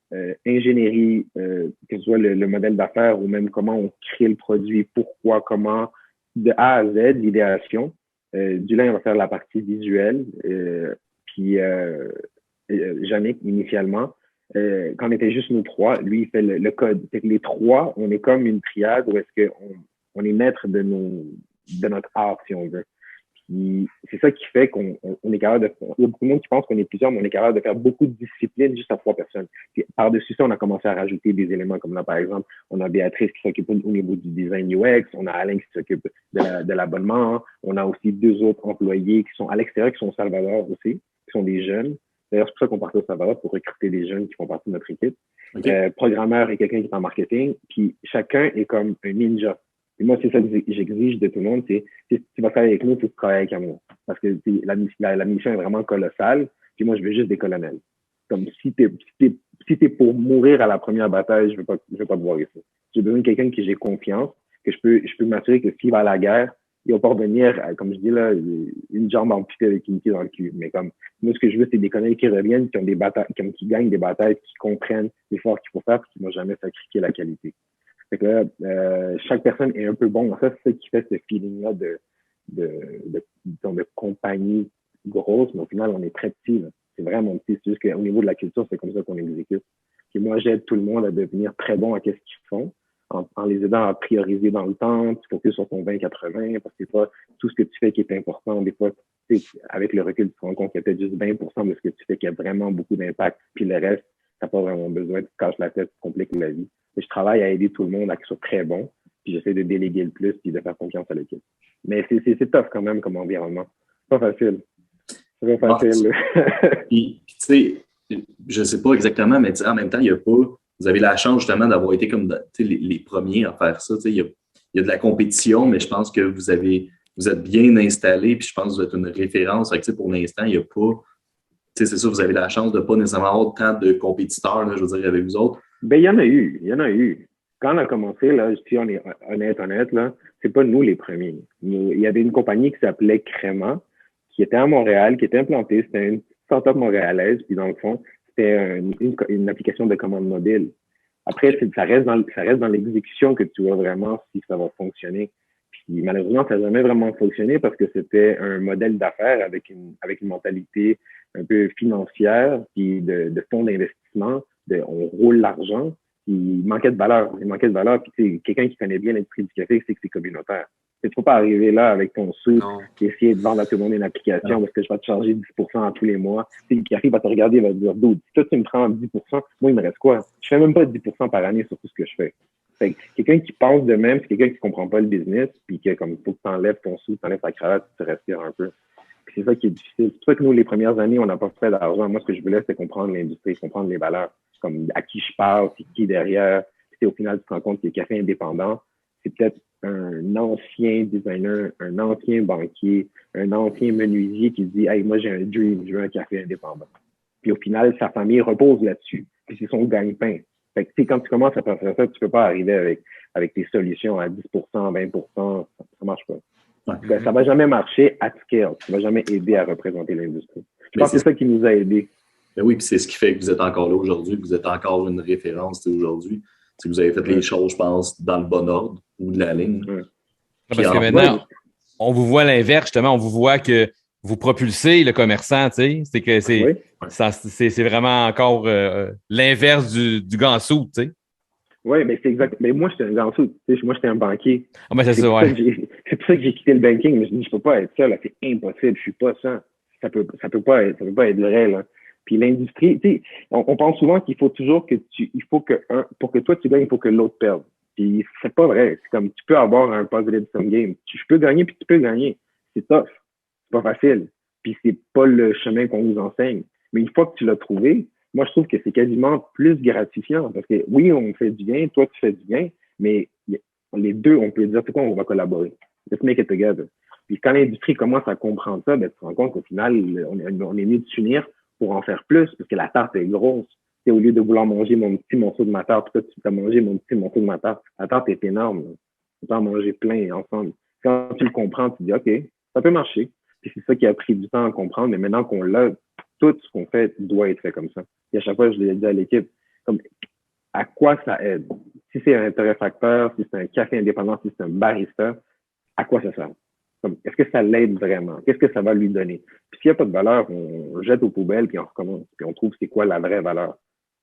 ingénierie, que ce soit le modèle d'affaires ou même comment on crée le produit, pourquoi, comment, de A à Z, l'idéation. Dulin va faire la partie visuelle, puis Yannick, initialement. Quand on était juste nous trois, lui, il fait le code. Fait que les trois, on est comme une triade où est-ce qu'on est maître de notre art, si on veut. Puis c'est ça qui fait qu'on est capable de... Il y a beaucoup de monde qui pense qu'on est plusieurs, mais on est capable de faire beaucoup de disciplines juste à 3 personnes. Puis par-dessus ça, on a commencé à rajouter des éléments comme là, par exemple, on a Béatrice qui s'occupe au niveau du design UX, on a Alain qui s'occupe de l'abonnement, on a aussi 2 autres employés qui sont à l'extérieur, qui sont au Salvador aussi, qui sont des jeunes. D'ailleurs, c'est pour ça qu'on partait au Salvador, pour recruter des jeunes qui font partie de notre équipe. Okay. Programmeur et quelqu'un qui est en marketing, puis chacun est comme un ninja. Et moi, c'est ça que j'exige de tout le monde, c'est si tu vas travailler avec nous, il faut que tu travailles avec moi. Parce que la mission est vraiment colossale, puis moi, je veux juste des colonels. Comme si t'es pour mourir à la première bataille, je veux pas te voir ici. J'ai besoin de quelqu'un qui j'ai confiance, que je peux m'assurer que s'il va à la guerre, il va pas revenir, comme je dis là, une jambe amputée avec une pied dans le cul. Mais comme, moi, ce que je veux, c'est des colonels qui reviennent, qui ont des batailles, qui gagnent des batailles, qui comprennent l'effort qu'il faut faire, puis qui n'ont jamais sacrifié la qualité. Fait que là, chaque personne est un peu bon. Ça, c'est ce qui fait ce feeling-là de compagnie grosse, mais au final, on est très petit. Là. C'est vraiment petit. C'est juste qu'au niveau de la culture, c'est comme ça qu'on exécute. Puis moi, j'aide tout le monde à devenir très bon à ce qu'ils font, en les aidant à prioriser dans le temps. Tu focuses sur ton 20-80, parce que c'est pas tout ce que tu fais qui est important. Des fois, avec le recul, tu te rends compte qu'il y a peut-être juste 20% de ce que tu fais qui a vraiment beaucoup d'impact. Puis le reste, t'as pas vraiment besoin. Tu te casses la tête, tu compliques la vie. Je travaille à aider tout le monde à qu'ils soient très bons, puis j'essaie de déléguer le plus, puis de faire confiance à l'équipe. Mais c'est tough quand même comme environnement. C'est pas facile. C'est pas facile. Puis, tu sais, je sais pas exactement, mais en même temps, il y a pas... Vous avez la chance justement d'avoir été comme les premiers à faire ça. Il y a de la compétition, mais je pense que vous êtes bien installés, puis je pense que vous êtes une référence. Fait que, pour l'instant, il n'y a pas... C'est ça, vous avez la chance de ne pas nécessairement avoir tant de compétiteurs, là, je veux dire, avec vous autres. Ben, il y en a eu. Quand on a commencé, là, si on est honnête, là, c'est pas nous les premiers. Il y avait une compagnie qui s'appelait Créma, qui était à Montréal, qui était implantée. C'était une start-up montréalaise, puis dans le fond, c'était une application de commande mobile. Après, ça reste dans l'exécution que tu vois vraiment si ça va fonctionner. Puis malheureusement, ça n'a jamais vraiment fonctionné parce que c'était un modèle d'affaires avec une mentalité un peu financière, puis de fonds d'investissement. On roule l'argent, il manquait de valeur. Puis quelqu'un qui connaît bien l'industrie du café, c'est que c'est communautaire. Tu ne peux pas arriver là avec ton sou et essayer de vendre à tout le monde une application parce que je vais te charger 10% à tous les mois. Le café va te regarder et va te dire, dude, si toi tu me prends 10%, moi il me reste quoi? Je fais même pas 10% par année sur tout ce que je fais. Fait que quelqu'un qui pense de même, c'est quelqu'un qui comprend pas le business, puis que comme il faut que tu enlèves ton sou, tu enlèves ta cravate, tu respires un peu. Puis c'est ça qui est difficile. C'est pour ça que nous, les premières années, on n'a pas fait d'argent. Moi, ce que je voulais, c'était comprendre l'industrie, comprendre les valeurs, comme à qui je parle, c'est qui derrière. Puis au final, tu te rends compte que le café indépendant, c'est peut-être un ancien designer, un ancien banquier, un ancien menuisier qui dit « Hey, moi, j'ai un dream, je veux un café indépendant. » Puis au final, sa famille repose là-dessus. Puis c'est son gagne-pain. Fait que, quand tu commences à penser ça, tu peux pas arriver avec tes solutions à 10%, 20%, ça marche pas. Ouais. Ça va jamais marcher at scale. Ça va jamais aider à représenter l'industrie. Je pense que c'est ça qui nous a aidés. Ben oui, puis c'est ce qui fait que vous êtes encore là aujourd'hui, que vous êtes encore une référence aujourd'hui. Si vous avez fait les choses, je pense, dans le bon ordre ou de la ligne. Parce que maintenant, on vous voit l'inverse, justement. On vous voit que vous propulsez le commerçant, tu sais. C'est que c'est vraiment encore l'inverse du ganso, tu sais. Oui, mais c'est exact. Mais moi, j'étais un ganso. Moi, j'étais un banquier. Ah, ben c'est pour ça que j'ai quitté le banking. Mais je dis, je peux pas être ça, là. C'est impossible. Je suis pas ça. Ça peut pas être vrai, là. Puis l'industrie, tu sais, on pense souvent qu'il faut toujours pour que toi tu gagnes, il faut que l'autre perde. Puis c'est pas vrai. C'est comme, tu peux avoir un positive sum game. Je peux gagner, puis tu peux gagner. C'est tough. C'est pas facile. Puis c'est pas le chemin qu'on vous enseigne. Mais une fois que tu l'as trouvé, moi, je trouve que c'est quasiment plus gratifiant. Parce que oui, on fait du bien, toi, tu fais du bien, mais les deux, on peut dire, c'est quoi, on va collaborer. Let's make it together. Puis quand l'industrie commence à comprendre ça, ben, tu te rends compte qu'au final, on est mieux de s'unir pour en faire plus, parce que la tarte est grosse. Et au lieu de vouloir manger mon petit morceau de ma tarte, toi, tu peux manger mon petit morceau de ma tarte. La tarte est énorme. Là. Tu peux en manger plein ensemble. Quand tu le comprends, tu dis, OK, ça peut marcher. Puis c'est ça qui a pris du temps à comprendre, mais maintenant qu'on l'a, tout ce qu'on fait doit être fait comme ça. Et à chaque fois, je l'ai dit à l'équipe, comme, à quoi ça aide? Si c'est un torréfacteur, si c'est un café indépendant, si c'est un barista, à quoi ça sert? Comme, est-ce que ça l'aide vraiment? Qu'est-ce que ça va lui donner? Puis s'il n'y a pas de valeur, on jette aux poubelles, puis on recommence. Puis on trouve c'est quoi la vraie valeur.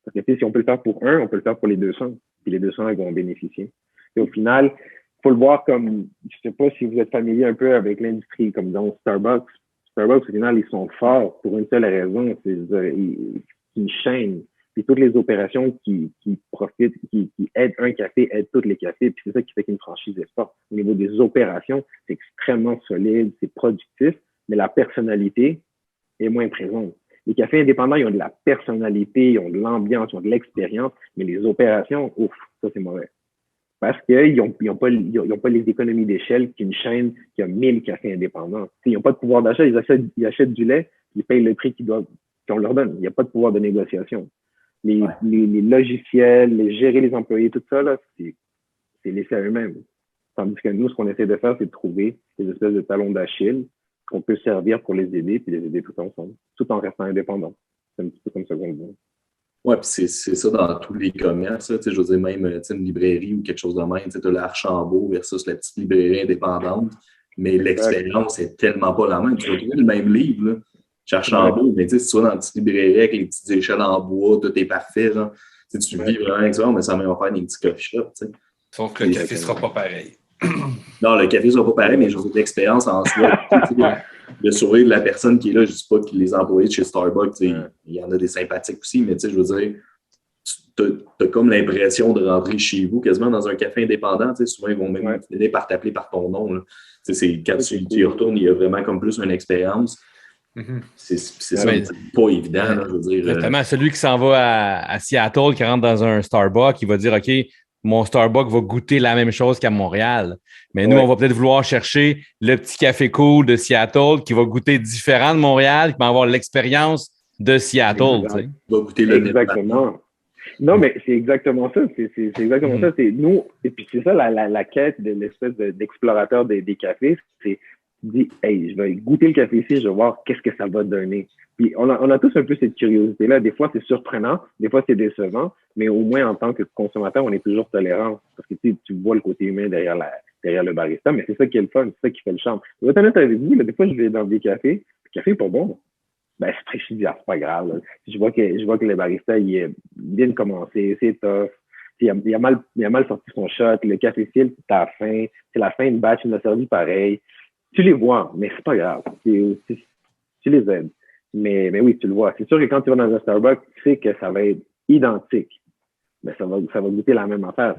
Parce que si on peut le faire pour un, on peut le faire pour les 200. Puis les 200, ils vont en bénéficier. Et au final, il faut le voir comme, je sais pas si vous êtes familier un peu avec l'industrie, comme dans Starbucks. Starbucks, au final, ils sont forts pour une seule raison, c'est une chaîne. Puis toutes les opérations qui profitent, qui aident un café, aident tous les cafés. Puis c'est ça qui fait qu'une franchise est forte. Au niveau des opérations, c'est extrêmement solide, c'est productif, mais la personnalité est moins présente. Les cafés indépendants, ils ont de la personnalité, ils ont de l'ambiance, ils ont de l'expérience, mais les opérations, ouf, ça c'est mauvais. Parce qu'ils n'ont pas les économies d'échelle qu'une chaîne qui a 1000 cafés indépendants. Ils n'ont pas de pouvoir d'achat, ils achètent du lait, ils payent le prix qu'on leur donne. Il n'y a pas de pouvoir de négociation. Les logiciels, gérer les employés, tout ça, là, c'est laissé à eux-mêmes. Tandis que nous, ce qu'on essaie de faire, c'est de trouver des espèces de talons d'Achille qu'on peut servir pour les aider, puis les aider tout ensemble, tout en restant indépendants. C'est un petit peu comme ça qu'on le dit. Oui, puis c'est ça dans tous les commerces. Je veux dire, même une librairie ou quelque chose de même, tu as l'Archambault versus la petite librairie indépendante, mais l'expérience est tellement pas la même. Tu vas trouver le même livre, là. Archambault, mais tu sais, si tu vas dans une petite librairie avec les petites échelles en bois, tout est parfait, genre, tu vis vraiment avec ça, mais ça va faire des petits coffee shops. Tu sais. Sauf que le café ne sera pas pareil. Non, le café ne sera pas pareil, mais je veux dire, l'expérience en soi, le sourire de la personne qui est là, je ne dis pas que les employés de chez Starbucks, il y en a des sympathiques aussi, mais tu sais, je veux dire, tu as comme l'impression de rentrer chez vous quasiment dans un café indépendant. Tu sais, souvent, ils vont même finir par t'appeler par ton nom. Là. Tu sais, quand tu y retournes, il y a vraiment comme plus une expérience. Mm-hmm. C'est ça, c'est pas évident, là, je veux dire. Exactement. Celui qui s'en va à Seattle, qui rentre dans un Starbucks, il va dire, OK, mon Starbucks va goûter la même chose qu'à Montréal. Mais nous, on va peut-être vouloir chercher le petit café cool de Seattle qui va goûter différent de Montréal, qui va avoir l'expérience de Seattle. Tu sais. Va goûter le exactement. Non, mais c'est exactement ça. C'est exactement ça. C'est nous, et puis c'est ça la quête de l'espèce d'explorateur des cafés. C'est dis, hey, je vais goûter le café ici, je vais voir qu'est-ce que ça va donner. Puis on a tous un peu cette curiosité-là. Des fois, c'est surprenant, des fois, c'est décevant, mais au moins, en tant que consommateur, on est toujours tolérant. Parce que tu vois le côté humain derrière le barista, mais c'est ça qui est le fun, c'est ça qui fait le charme. Je vais être honnête avec vous, là, des fois, je vais dans des cafés, le café n'est pas bon. Ben, je dis, c'est pas grave. Là. Je vois que le barista, il vient de commencer, c'est tough. Il a mal sorti son shot, le café file, t'as faim, c'est la fin de batch, il l'a servi pareil. Tu les vois, mais c'est pas grave. Tu les aides. Mais oui, tu le vois. C'est sûr que quand tu vas dans un Starbucks, tu sais que ça va être identique. Mais ça va goûter la même affaire.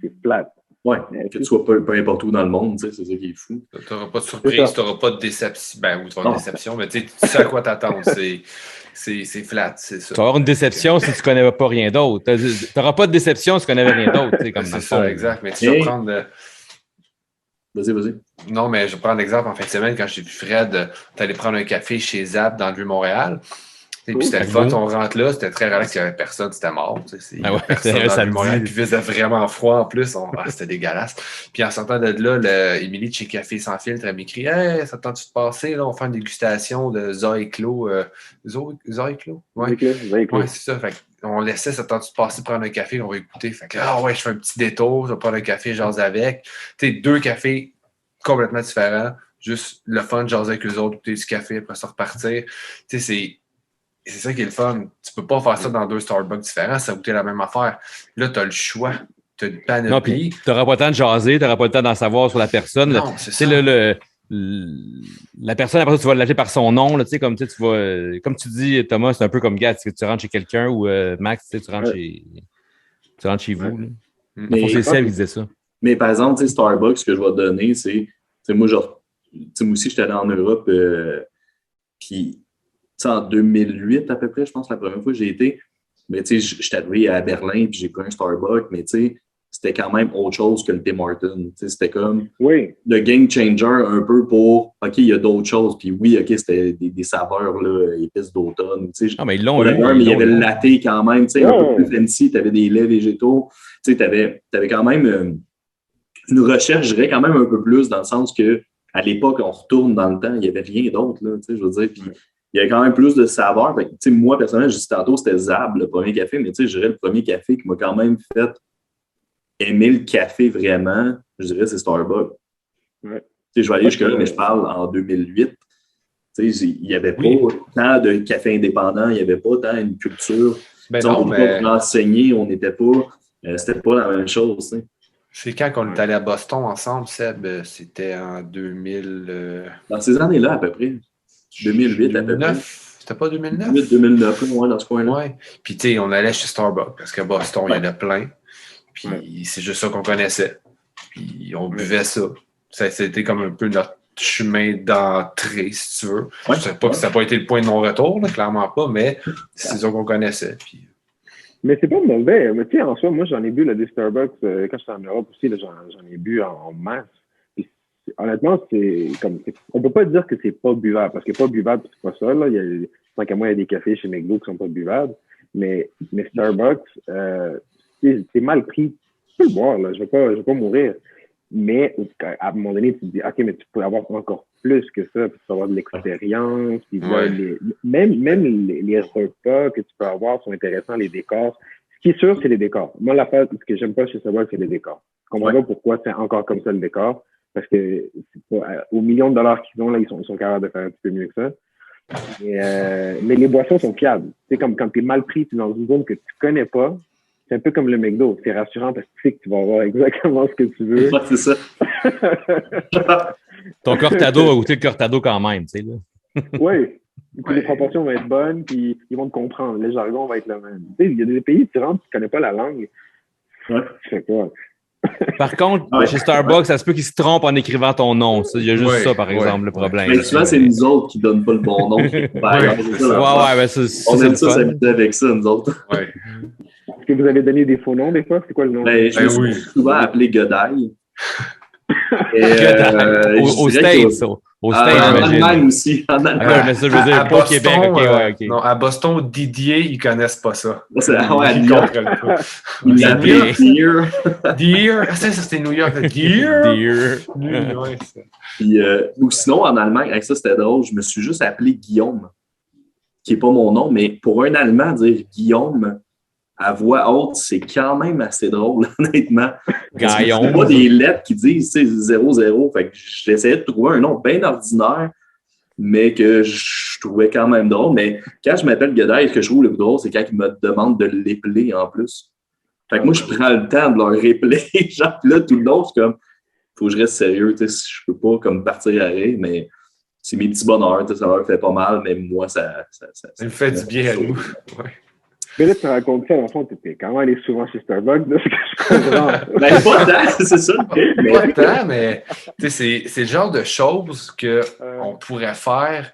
C'est plate. Oui, que tu sois peu importe où dans le monde, c'est ça qui est fou. Tu n'auras pas de surprise, tu n'auras pas de déception. Ben, ou tu vas avoir une déception, mais tu sais à quoi t'attendre. C'est flat, c'est ça. Tu vas avoir une déception si tu ne connais pas rien d'autre. Tu n'auras pas de déception si tu ne connais rien d'autre. C'est ça, exact. Mais tu vas prendre... Vas-y. Non, mais je vais prendre l'exemple en fin de semaine quand j'ai vu Fred, tu allais prendre un café chez Zap dans le Vieux-Montréal. Et puis c'était le fun, on rentre là, c'était très relax, il n'y avait personne, c'était mort. Il y avait personne dans Montréal, puis il faisait vraiment froid en plus. C'était dégueulasse. Puis en sortant de là, Émilie de chez Café Sans Filtre, elle m'écrit « Hey, ça tente-tu de passer? Là, on fait une dégustation de Zoéclos. » Zoéclos? Oui, c'est ça. Fait on laissait ça tente-tu de passer prendre un café, on va écouter. Fait que je fais un petit détour, je vais prendre un café, jase avec. Tu sais, 2 cafés complètement différents. Juste le fun, jaser avec eux autres, goûter du café, après ça repartir. Tu sais, c'est ça qui est le fun. Tu peux pas faire ça dans 2 Starbucks différents, ça goûter la même affaire. Là, tu as le choix. Tu as une panoplie. Non, puis tu n'auras pas le temps de jaser, tu n'auras pas le temps d'en savoir sur la personne. Non, c'est ça. La personne, après ça, tu vas l'appeler par son nom. Là, comme tu vas, comme tu dis, Thomas, c'est un peu comme Gad, tu rentres chez quelqu'un ou Max, tu rentres chez vous. Là. Mais c'est Seb qui disait ça. Mais par exemple, Starbucks, ce que je vais te donner, c'est moi, aussi, j'étais allé en Europe, puis en 2008 à peu près, je pense, la première fois que j'ai été. Mais j'étais arrivé à Berlin, puis j'ai pris un Starbucks, mais c'était quand même autre chose que le Tim Hortons. C'était comme le game changer un peu pour OK, il y a d'autres choses. Puis oui, OK, c'était des saveurs là, épices d'automne. Mais ils l'ont eu. Mais il y avait le latte quand même, un peu plus fancy. Tu avais des laits végétaux. Tu avais quand même une recherche, je dirais, quand même un peu plus, dans le sens que à l'époque, on retourne dans le temps, il n'y avait rien d'autre. Je veux dire, puis il y avait quand même plus de saveurs. Moi, personnellement, je dis tantôt, c'était Zab, le premier café, mais je dirais le premier café qui m'a quand même fait aimer le café vraiment, je dirais, c'est Starbucks. Ouais. Je vais aller jusque-là, mais je parle en 2008. Il n'y avait pas tant de café indépendant, il n'y avait pas tant une culture. On n'était pas enseigné, on n'était pas. C'était pas la même chose. T'sais. C'est quand on est allé à Boston ensemble, Seb? C'était en 2000. Dans ces années-là, à peu près. 2008, à peu près. C'était pas 2009? 2009, ouais, dans ce coin-là. Ouais. Puis, tu sais, on allait chez Starbucks parce qu'à Boston, il y en a plein. Puis, c'est juste ça qu'on connaissait. Puis, on buvait ça. C'était comme un peu notre chemin d'entrée, si tu veux. Je ne sais pas que ça n'a pas été le point de non-retour, là, clairement pas, mais c'est ça qu'on connaissait. Puis... Mais c'est pas mauvais. Mais tu sais, en soi, moi, j'en ai bu des Starbucks quand j'étais en Europe aussi. Là, j'en ai bu en masse. Puis, honnêtement, on peut pas dire que c'est pas buvable, parce que pas buvable, c'est pas ça. Là. Tant qu'à moi, il y a des cafés chez McDo qui sont pas buvables. Mais Starbucks, c'est mal pris. Tu peux le boire, là. Je vais pas mourir. Mais à un moment donné, tu te dis, OK, mais tu peux avoir encore plus que ça, puis tu peux avoir de l'expérience, puis même les repas que tu peux avoir sont intéressants, les décors. Ce qui est sûr, c'est les décors. Moi, ce que j'aime pas chez Starbucks, c'est les décors. Je comprends pas pourquoi c'est encore comme ça le décor, parce que aux millions de dollars qu'ils ont, là, ils sont capables de faire un petit peu mieux que ça. Mais les boissons sont fiables. C'est comme quand tu es mal pris, tu es dans une zone que tu connais pas. C'est un peu comme le McDo. C'est rassurant parce que tu sais que tu vas avoir exactement ce que tu veux. C'est ça. Ton cortado va goûter le cortado quand même, tu sais. Oui. Puis les proportions vont être bonnes, puis ils vont te comprendre. Le jargon va être le même. Tu sais, il y a des pays, tu rentres, tu ne connais pas la langue. Tu fais quoi? Par contre, chez Starbucks, ça se peut qu'ils se trompent en écrivant ton nom. Il y a juste ça, par exemple, le problème. Mais souvent, c'est nous autres qui ne donnent pas le bon nom. On aime ça s'habituer avec ça, nous autres. Est-ce que vous avez donné des faux noms des fois? C'est quoi le nom? Je me suis souvent appelé Godaille. Au States. Au States, en Allemagne aussi. En Allemagne. Mais ça, je veux dire, pas au Québec. Non, à Boston, Didier, ils ne connaissent pas ça. Ils comprennent pas. Ils l'appellent Deer. Deer. Ça, c'était New York. Deer. Ou sinon, en Allemagne, avec ça, c'était drôle. Je me suis juste appelé Guillaume, qui n'est pas mon nom, mais pour un Allemand, dire Guillaume à voix haute, c'est quand même assez drôle, honnêtement. Gaillon. C'est pas des lettres qui disent 0-0. Fait que j'essayais de trouver un nom bien ordinaire, mais que je trouvais quand même drôle. Mais quand je m'appelle Godaille, ce que je trouve le plus drôle, c'est quand ils me demandent de l'épeler en plus. Fait que moi, je prends le temps de leur épeler. Genre, là, tout le long, c'est comme, faut que je reste sérieux. Je peux pas comme partir à rire, mais c'est mes petits bonheurs. Ça leur fait pas mal, mais moi, ça me fait du bien à nous. Mais là, tu racontes ça, en fond, tu étais quand même allé souvent chez Starbucks, de ce que je comprends. Pas tant, c'est ça. Pas tant, mais c'est le genre de choses qu'on pourrait faire,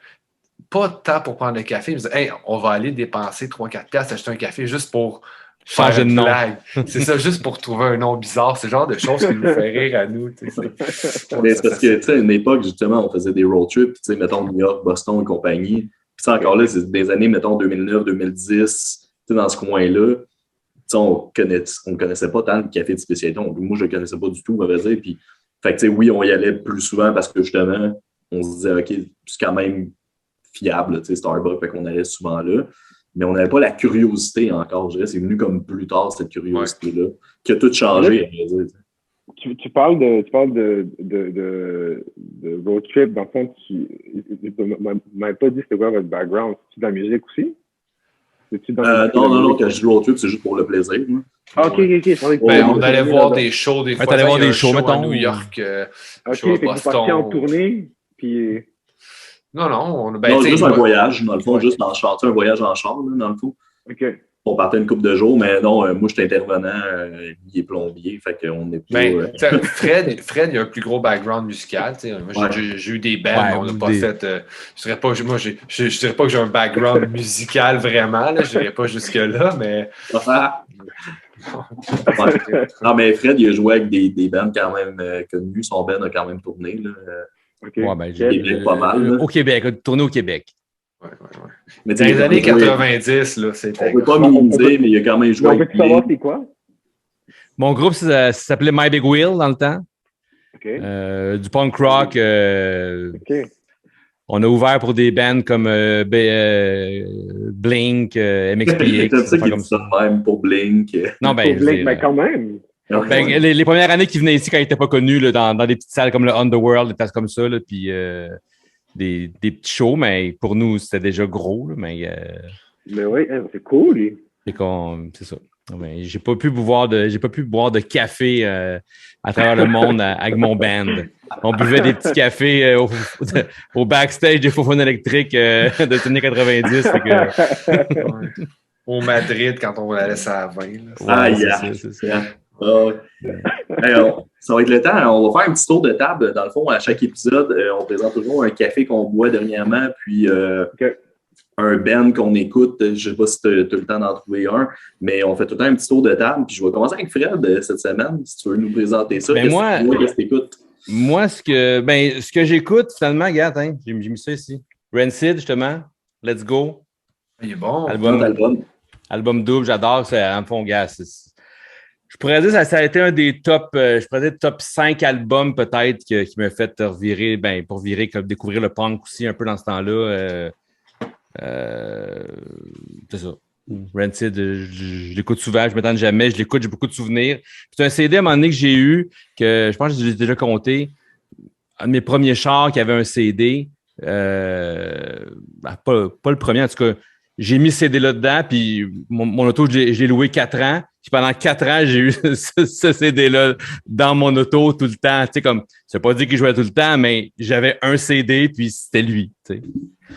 pas tant pour prendre le café, mais hey, on va aller dépenser 3-4 piastres, acheter un café juste pour changer de nom. C'est ça, juste pour trouver un nom bizarre. C'est le genre de choses qui nous fait rire à nous. Mais c'est parce que, à une époque, justement, on faisait des road trips, mettons New York, Boston et compagnie. Puis encore là, c'est des années, mettons, 2009, 2010, dans ce coin-là. On ne connaissait pas tant de café de spécialité. Moi, je ne le connaissais pas du tout, on va dire. Puis, oui, on y allait plus souvent parce que justement, on se disait, OK, c'est quand même fiable, Starbucks, fait qu'on allait souvent là. Mais on n'avait pas la curiosité encore, je dirais. C'est venu comme plus tard, cette curiosité-là, qui a tout changé, à vrai dire. Tu parles de road trip. Dans le fond, tu ne m'avais pas dit c'était quoi votre background. C'est-tu de la musique aussi? Non, quand je dis road trip, c'est juste pour le plaisir. OK. On allait voir des shows, des fois. T'allais voir des shows, mettons. À New York, show à Boston. Vous en tournée, puis... Non, juste un voyage, dans le fond, juste dans le char, un voyage en char, là, dans le fond. OK. On partait une couple de jours, mais non, moi, je suis intervenant, il est plombier, fait qu'on est pas... Fred, il a un plus gros background musical, moi, j'ai eu des bands, on n'a pas fait... je dirais pas que j'ai un background musical vraiment, là, je dirais pas jusque-là, mais... Non, mais Fred, il a joué avec des bands quand même connus, son band a quand même tourné, là. Okay. J'ai pas mal. Au Québec, tourné au Québec. Ouais. Mais dans les années 90, là, c'était... On ne peut pas minimiser, mais il a quand même joué. On peut savoir c'est quoi? Mon groupe, ça s'appelait My Big Wheel dans le temps. Okay. Du punk rock. On a ouvert pour des bands comme Blink, MXPX. C'est ça qui dit ça de même pour Blink. Non, pour Blink, mais quand même. Les premières années qu'ils venaient ici, quand ils n'étaient pas connus, là, dans des petites salles comme le Underworld, des places comme ça, là, puis des petits shows, mais pour nous, c'était déjà gros. Là, mais oui, c'est cool. C'est ça. Mais j'ai pas pu boire de café à travers le monde avec mon band. On buvait des petits cafés au backstage des Faux-Phone électriques de les années 90. Au Madrid, quand on allait ça à 20. C'est ça. Ça va être le temps. On va faire un petit tour de table. Dans le fond, à chaque épisode, on présente toujours un café qu'on boit dernièrement, puis un band qu'on écoute. Je ne sais pas si tu as le temps d'en trouver un, mais on fait tout le temps un petit tour de table. Puis je vais commencer avec Fred cette semaine, si tu veux nous présenter ça. Qu'est-ce que tu écoutes? Moi, ce que j'écoute, finalement, regarde, j'ai mis ça ici. Rancid, justement. Let's Go. Il est bon. Album double, j'adore ça. En fond, gars, je pourrais dire que ça a été un des top 5 albums peut-être qui m'a fait revirer, pour virer, comme découvrir le punk aussi un peu dans ce temps-là. C'est ça. Rancid, je l'écoute souvent, je ne m'étonne jamais, je l'écoute, j'ai beaucoup de souvenirs. C'est un CD à un moment donné que j'ai eu, que je pense que j'ai déjà compté, un de mes premiers chars qui avait un CD. Pas le premier, en tout cas. J'ai mis ce CD-là dedans, puis mon auto, je l'ai loué 4 ans. Puis pendant 4 ans, j'ai eu ce CD-là dans mon auto tout le temps. Tu sais, comme, ça veut pas dire qu'il jouait tout le temps, mais j'avais un CD, puis c'était lui. Tu sais.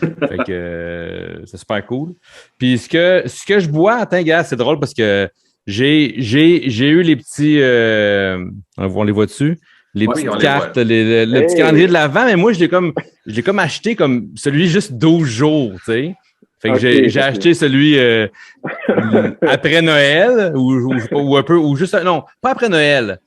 Fait que c'est super cool. Puis ce que je bois, attends, gars, c'est drôle parce que j'ai eu les petits. On les voit dessus. Les petites cartes, le petit calendrier de l'Avent, mais moi, je l'ai comme acheté comme celui juste 12 jours, tu sais. Fait que j'ai acheté celui après Noël ou un peu, ou juste, non, pas après Noël.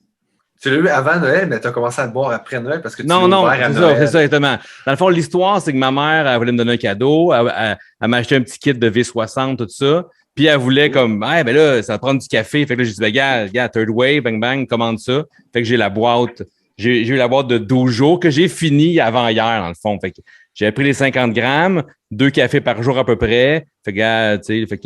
Tu l'as eu avant Noël, mais tu as commencé à le boire après Noël parce que tu l'as ouvert à Noël. C'est ça, exactement. Dans le fond, l'histoire, c'est que ma mère, elle voulait me donner un cadeau, elle m'a acheté un petit kit de V60, tout ça, puis elle voulait comme, ben là, ça va prendre du café. Fait que là, j'ai dit, gars, Third Wave, bang, bang, commande ça. Fait que j'ai la boîte, j'ai eu la boîte de 12 jours que j'ai fini avant hier, dans le fond. Fait que j'ai pris les 50 grammes, 2 cafés par jour à peu près. Fait que, tu sais,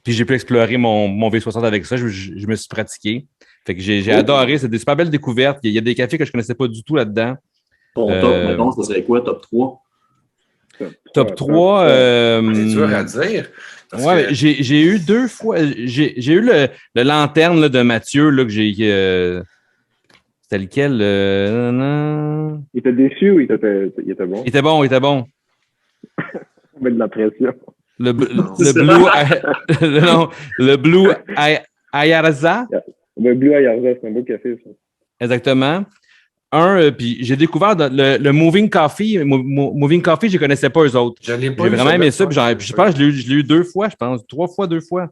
puis j'ai pu explorer mon V60 avec ça. Je me suis pratiqué. Fait que j'ai adoré. C'est des super belles découvertes. Il y a des cafés que je connaissais pas du tout là-dedans. Ton top, maintenant, ça serait quoi, top 3? Top 3. C'est dur à dire. Ouais, j'ai eu 2 fois. J'ai eu le lanterne là, de Mathieu là, que j'ai. C'était lequel? Il était déçu ou il était bon? Il était bon. On met de la pression. Le Blue Ayarza. Le Blue Ayarza, c'est un beau café, ça. Exactement. Puis j'ai découvert le Moving Coffee. Moving Coffee, je ne connaissais pas eux autres. J'ai vraiment aimé ça. Puis je pense que je l'ai eu 2 fois, je pense. 3 fois, 2 fois.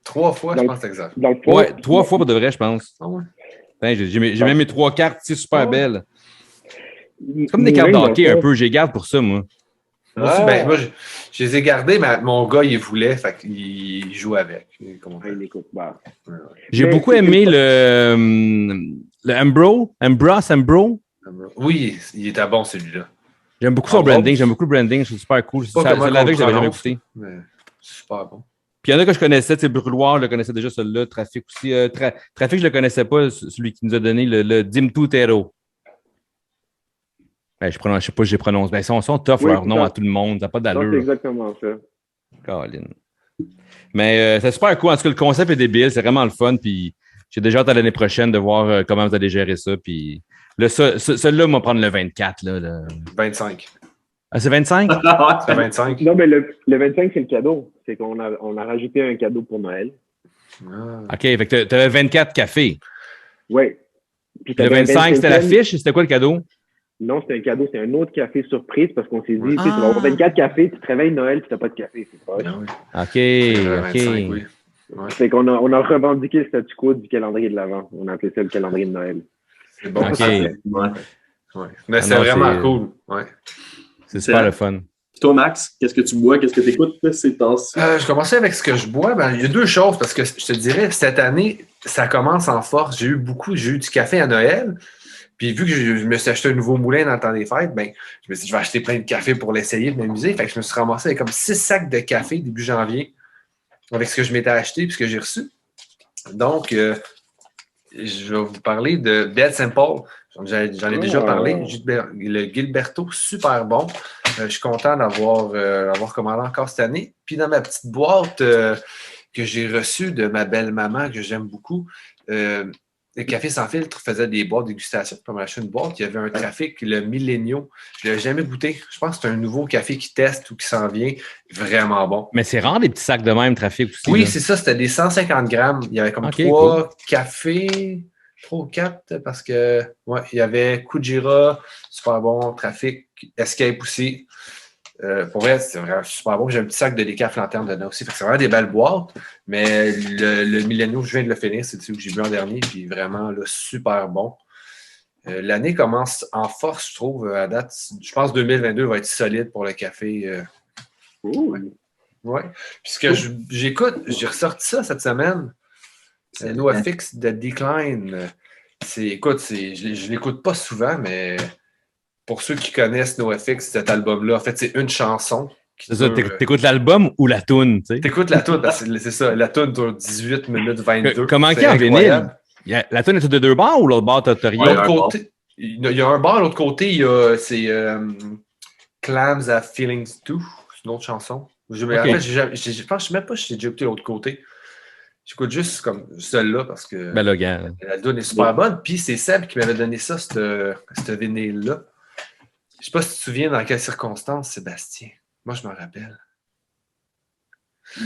3 fois, je pense que c'est exact. Ouais, 3 fois pour de vrai, je pense. Ah ouais. J'ai même mes 3 cartes, c'est super belles. C'est comme des cartes de hockey un peu, j'ai garde pour ça, moi. Moi aussi, ben, moi, je les ai gardés, mais mon gars, il voulait, fait qu'il joue avec. Il écoute. Bah. J'ai beaucoup aimé le Ambro. Oui, il était bon, celui-là. J'aime beaucoup son branding. J'aime beaucoup le branding. C'est super cool. C'est l'avec que j'avais jamais écouté. Super bon. Puis il y en a que je connaissais, tu sais, Brûloir, je le connaissais déjà, celui-là. Trafic aussi. Trafic, je le connaissais pas, celui qui nous a donné le Dimtu Tero. Ben, je sais pas si j'ai prononcé. Ben, ils sont tough leur nom à tout le monde. Ça n'a pas d'allure. C'est exactement ça. Colin. Mais c'est super cool. En tout cas, le concept est débile. C'est vraiment le fun. Puis j'ai déjà hâte à l'année prochaine de voir comment vous allez gérer ça. Puis là, celui-là, on va prendre le 24. Là. 25. Ah, c'est 25? C'est 25. Non, mais le 25, c'est le cadeau. C'est qu'on a rajouté un cadeau pour Noël. OK. Fait que tu avais 24 cafés. Oui. Le 25, c'était la fiche? C'était quoi le cadeau? Non, c'était un cadeau, c'est un autre café surprise parce qu'on s'est dit, tu vas avoir 24 cafés, tu te réveilles Noël, tu n'as pas de café. C'est pas vrai. OK. 25, oui. C'est qu'on a revendiqué le statu quo du calendrier de l'Avent. On a appelé ça le calendrier de Noël. C'est bon. OK. Ouais. Mais c'est vraiment cool. Ouais. C'est super le fun. Toi, Max, qu'est-ce que tu bois? Qu'est-ce que tu écoutes ces temps-ci? Je commençais avec ce que je bois. Ben, il y a deux choses parce que je te dirais, cette année, ça commence en force. J'ai eu du café à Noël. Puis vu que je me suis acheté un nouveau moulin dans le temps des fêtes, ben, je me suis dit, je vais acheter plein de café pour l'essayer, de m'amuser. Fait que je me suis ramassé avec comme 6 sacs de café début janvier avec ce que je m'étais acheté et ce que j'ai reçu. Donc, je vais vous parler de Dead Simple. J'en ai déjà parlé. Le Gilberto, super bon. Je suis content d'avoir commandé encore cette année. Puis dans ma petite boîte que j'ai reçue de ma belle-maman, que j'aime beaucoup, le Café Sans Filtre faisait des boîtes de dégustation. Puis on m'a acheté une boîte. Il y avait un trafic, le Millennium. Je ne l'ai jamais goûté. Je pense que c'est un nouveau café qui teste ou qui s'en vient. Vraiment bon. Mais c'est rare des petits sacs de même, trafic aussi. Oui, c'est ça. C'était des 150 grammes. Il y avait comme 3 cafés, 3 ou 4, parce que il y avait Kujira, super bon, trafic, Escape aussi. Pour vrai, c'est vraiment super bon. J'ai un petit sac de décaf lanterne dedans aussi. Fait que c'est vraiment des belles boîtes. Mais le Millennium, je viens de le finir. C'est celui que j'ai bu en dernier. Puis vraiment, là, super bon. L'année commence en force, je trouve, à date. Je pense que 2022 va être solide pour le café. Ouais. Puis ce que j'écoute, j'ai ressorti ça cette semaine. C'est NoFX de Decline. Écoute, je l'écoute pas souvent, mais pour ceux qui connaissent NoFX, cet album-là, en fait, c'est une chanson. C'est ça, t'écoutes l'album ou la toune, tu sais? T'écoutes la toune, parce que c'est ça. La toune dure 18 minutes 22. Comment qu'il y a en vinyle? La toune est de deux bars ou l'autre bar, t'as rien? Il y a un bar, l'autre côté, c'est Clams Have Feelings Too. C'est une autre chanson. En fait, je pense même pas si j'ai déjà écouté l'autre côté. J'écoute juste comme celle-là parce que la toune est super bonne. Puis c'est Seb qui m'avait donné ça, cette vinyle-là. Je sais pas si tu te souviens dans quelles circonstances, Sébastien. Moi, je m'en rappelle.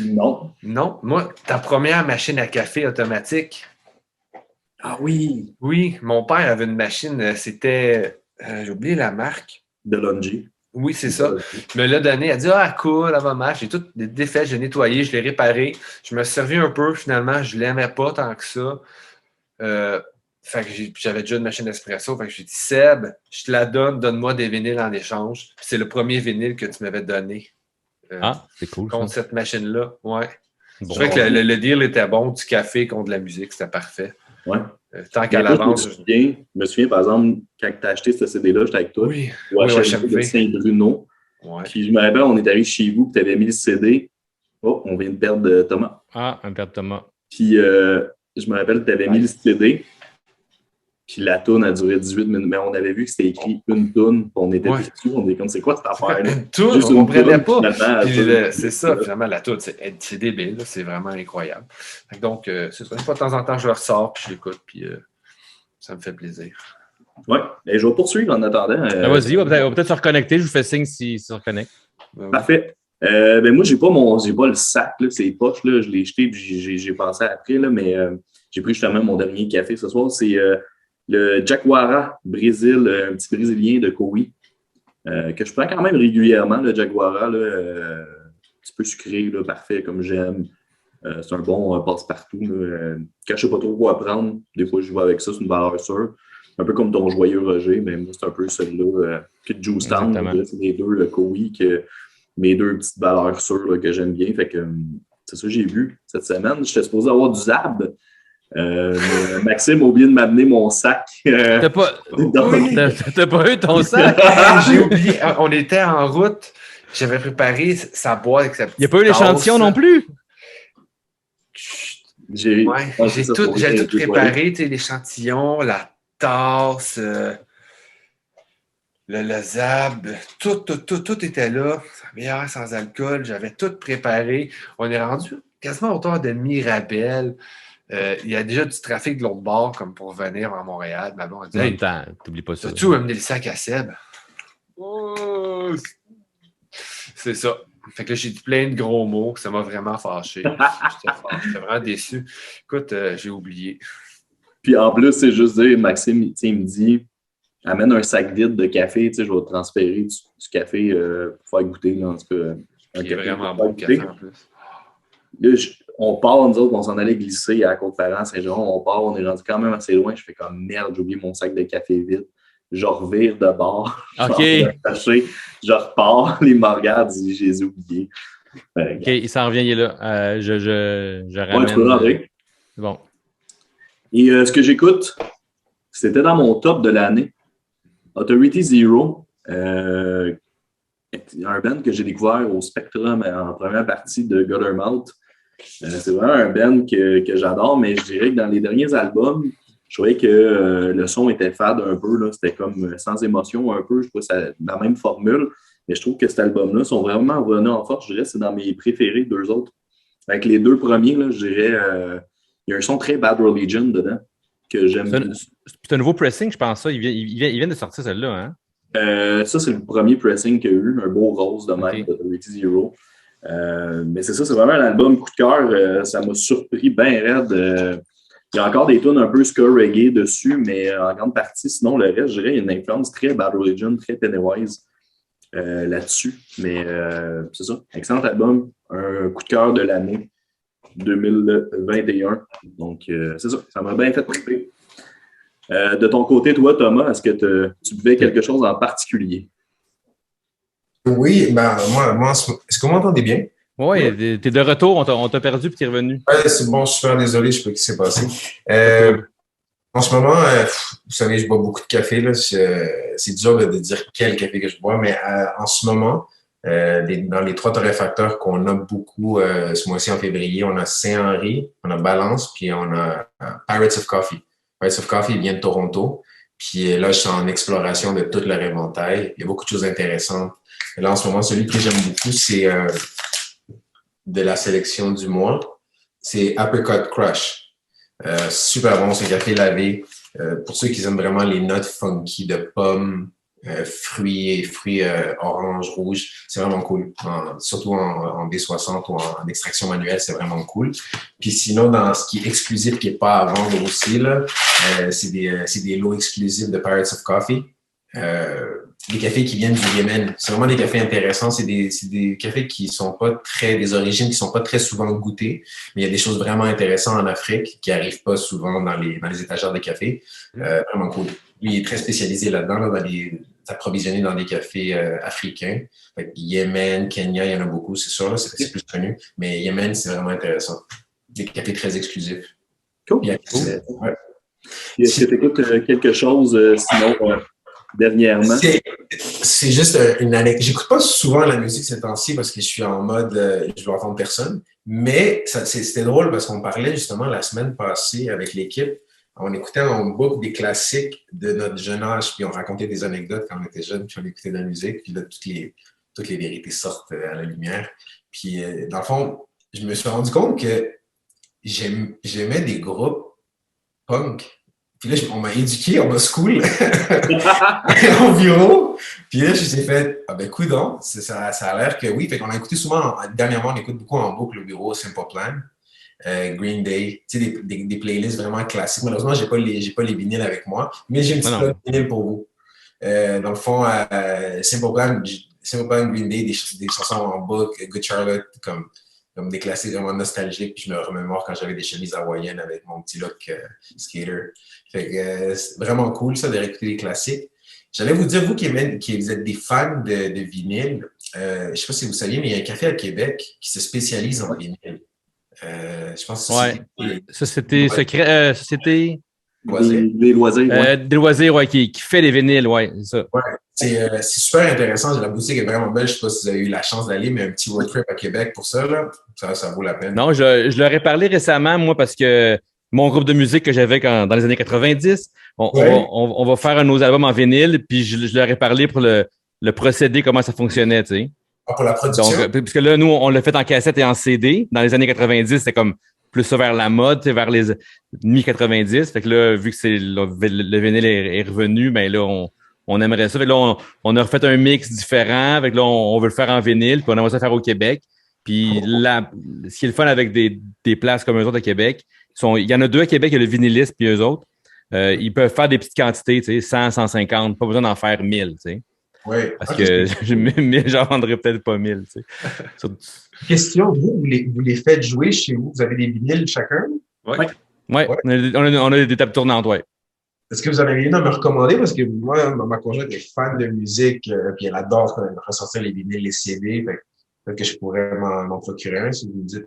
Non. Non. Moi, ta première machine à café automatique. Ah oui. Oui, mon père avait une machine, c'était... j'ai oublié la marque. DeLonghi. Oui, c'est ça. Il me l'a donné. Elle a dit « Ah, cool, elle va mal. » J'ai tout défait, j'ai nettoyé, je l'ai réparé. Je me suis servi un peu, finalement. Je ne l'aimais pas tant que ça. Fait que j'avais déjà une machine espresso. Fait que j'ai dit « Seb, je te la donne-moi des vinyles en échange. » C'est le premier vinyle que tu m'avais donné. C'est cool. Contre cette machine-là. Ouais. Bon, je trouvais que le deal était bon, du café contre de la musique, c'était parfait. Ouais. Tant qu'à l'avance. Je me souviens, par exemple, quand tu as acheté ce CD-là, j'étais avec toi. Oui. Au HMV de Saint-Bruno. Ouais. Puis je me rappelle, on est arrivé chez vous, tu avais mis le CD. Oh, on vient de perdre Thomas. Ah, on perd Thomas. Puis je me rappelle, tu avais mis le CD. Puis la toune a duré 18 minutes. Mais on avait vu que c'était écrit une toune. On était dessus. On était comme, c'est quoi cette affaire-là? Une toune, on ne comprenait pas. C'est ça, finalement, la toune, c'est débile. C'est vraiment incroyable. Donc, c'est ça. Une fois de temps en temps, je le ressors, puis je l'écoute, puis ça me fait plaisir. Oui, et je vais poursuivre en attendant. Vas-y, on va peut-être se reconnecter. Je vous fais signe si se reconnecte. Parfait. Moi, j'ai pas le sac, là, c'est poche, là, je l'ai jeté, puis j'ai pensé après, là, mais j'ai pris justement mon dernier café ce soir. C'est le Jaguara Brésil, un petit Brésilien de Kowi, que je prends quand même régulièrement, le Jaguara, là, un petit peu sucré, là, parfait, comme j'aime. C'est un bon passe-partout. Quand je ne sais pas trop quoi prendre, des fois, je vais avec ça, c'est une valeur sûre. Un peu comme ton Joyeux Roger, mais moi, c'est un peu celui-là que Juice Town. C'est les deux, le Cowie, mes deux petites valeurs sûres là, que j'aime bien. Fait que c'est ça que j'ai vu cette semaine. J'étais supposé avoir du Zab. Mais Maxime a oublié de m'amener mon sac. T'as pas eu ton sac? J'ai oublié. On était en route. J'avais préparé sa boîte avec sa petite. Il n'y a pas eu l'échantillon non plus? J'avais tout préparé, l'échantillon, la tasse, le Zab, tout était là. Sa bière sans alcool, j'avais tout préparé. On est rendu quasiment autour de Mirabel. Il y a déjà du trafic de l'autre bord, comme pour venir à Montréal. Mais bon, on dit, hey, t'oublies pas ça. As-tu amené le sac à Seb? Oh, c'est ça. Fait que là, j'ai dit plein de gros mots. Ça m'a vraiment fâché. J'étais vraiment déçu. Écoute, j'ai oublié. Puis en plus, c'est juste dire, Maxime, il me dit, amène un sac vide de café, je vais te transférer du café pour faire goûter. Là, en tout cas, il est vraiment bon le café en plus. Là, on part, nous autres, on s'en allait glisser à Côte-Ferrand, Saint-Jérôme. On part, on est rendu quand même assez loin. Je fais comme merde, j'ai oublié mon sac de café vide. Je revire de bord. OK. Je repars. Les me regardent, je les ai oubliés. OK, il s'en revient, il est là. Je ramène. Ouais, tu peux rentrer. Bon. Et ce que j'écoute, c'était dans mon top de l'année. Authority Zero. Un band que j'ai découvert au Spectrum en première partie de Guttermouth. C'est vraiment un band que j'adore, mais je dirais que dans les derniers albums, je trouvais que le son était fade un peu. Là. C'était comme sans émotion un peu. Je trouve que c'est la même formule. Mais je trouve que cet album-là sont vraiment revenus en force. Je dirais que c'est dans mes préférés, deux autres. Avec les deux premiers, là, je dirais il y a un son très Bad Religion dedans que j'aime beaucoup. C'est un nouveau pressing, je pense ça. Il vient de sortir celle-là, hein? Ça, c'est le premier pressing qu'il y a eu. Un beau rose de même d'Authority Zero. Mais c'est ça, c'est vraiment un album coup de cœur. Ça m'a surpris bien raide. Il y a encore des tunes un peu ska reggae dessus, mais en grande partie, sinon, le reste, je dirais, il y a une influence très Bad Religion, très Pennywise là-dessus. Mais c'est ça, excellent album. Un coup de cœur de l'année 2021. Donc, c'est ça m'a bien fait triper. De ton côté, toi, Thomas, est-ce que tu buvais quelque chose en particulier? Oui, ben moi, est-ce que vous m'entendez bien? Oui, t'es de retour, on t'a perdu puis t'es revenu. Oui, c'est bon, super désolé, je sais pas ce qui s'est passé. En ce moment, vous savez, je bois beaucoup de café. Là. C'est dur de dire quel café que je bois, mais en ce moment, dans les 3 torréfacteurs qu'on a beaucoup ce mois-ci en février, on a Saint-Henri, on a Balance, puis on a Pirates of Coffee. Pirates of Coffee vient de Toronto. Puis là, je suis en exploration de tout leur éventail. Il y a beaucoup de choses intéressantes. Et là, en ce moment, celui que j'aime beaucoup, c'est de la sélection du mois. C'est Apricot Crush. Super bon, c'est café lavé. Pour ceux qui aiment vraiment les notes funky de pommes, fruits orange, rouge, c'est vraiment cool. Surtout en D60 ou en extraction manuelle, c'est vraiment cool. Puis sinon, dans ce qui est exclusif, qui n'est pas à vendre aussi, là, c'est des lots exclusifs de Pirates of Coffee. Des cafés qui viennent du Yémen. C'est vraiment des cafés intéressants. C'est des cafés qui sont pas des origines qui sont pas très souvent goûtées, mais il y a des choses vraiment intéressantes en Afrique qui arrivent pas souvent dans les étagères de café. Vraiment cool. Lui, il est très spécialisé là-dedans, là, s'approvisionner dans des cafés africains. Fait que Yémen, Kenya, il y en a beaucoup, c'est sûr, là, c'est plus connu. Mais Yémen, c'est vraiment intéressant. Des cafés très exclusifs. Cool. Ouais. Est-ce que tu écoutes quelque chose sinon dernièrement? C'est juste une anecdote. J'écoute pas souvent la musique ces temps-ci parce que je suis en mode je veux entendre personne. Mais c'était drôle parce qu'on parlait justement la semaine passée avec l'équipe. On écoutait en boucle des classiques de notre jeune âge, puis on racontait des anecdotes quand on était jeune, puis on écoutait de la musique, puis là, toutes les vérités sortent à la lumière. Puis, dans le fond, je me suis rendu compte que j'aimais des groupes punk. Puis là, on m'a éduqué, on m'a school au bureau. Puis là, je me suis fait, ah ben, coudonc, ça a l'air que oui. Fait qu'on a écouté souvent, dernièrement, on écoute beaucoup en boucle au bureau, Simple Plan. Green Day, tu sais, des playlists vraiment classiques. Malheureusement, j'ai pas les vinyles avec moi, mais j'ai une petite vinyle pour vous. Dans le fond, Simple Plan, Green Day, des chansons en boucle, Good Charlotte, comme comme des classiques vraiment nostalgiques. Puis je me remémore quand j'avais des chemises hawaïennes avec mon petit look skater. Fait que c'est vraiment cool, ça, de réécouter les classiques. J'allais vous dire, vous qui êtes des fans de vinyle, je ne sais pas si vous saviez, mais il y a un café à Québec qui se spécialise en vinyle. Je pense que Société secret, Société des loisirs. Ouais. Des loisirs, ouais, qui fait les vinyles, ouais, c'est ça. Ouais, c'est super intéressant. La boutique est vraiment belle. Je ne sais pas si vous avez eu la chance d'aller, mais un petit road trip à Québec pour ça, là, ça vaut la peine. Non, je leur ai parlé récemment, moi, parce que mon groupe de musique que j'avais dans les années 90, on va faire un de nos albums en vinyle, puis je leur ai parlé pour le procédé, comment ça fonctionnait, tu sais. Ah, pour la production? Donc, puisque là, nous, on l'a fait en cassette et en CD. Dans les années 90, c'était comme plus ça vers la mode, vers les mi-90. Fait que là, vu que le vinyle est revenu, ben là, on aimerait ça. Fait que là, on a refait un mix différent. Fait que là, on veut le faire en vinyle, puis on aimerait ça faire au Québec. Puis là, ce qui est le fun avec des places comme eux autres à Québec, il y en a 2 à Québec, il y a le vinyliste puis eux autres. Ils peuvent faire des petites quantités, tu sais, 100, 150, pas besoin d'en faire 1000, tu sais. Oui. Parce que j'en vendrais peut-être pas 1000, tu sais. Question, vous les faites jouer chez vous? Vous avez des vinyles chacun? Oui. Ouais. On a des tables tournantes, ouais. Est-ce que vous avez rien à me recommander? Parce que moi, ma conjointe est fan de musique, puis elle adore ressortir les vinyles, les CD. Peut-être que je pourrais m'en procurer un si vous me dites.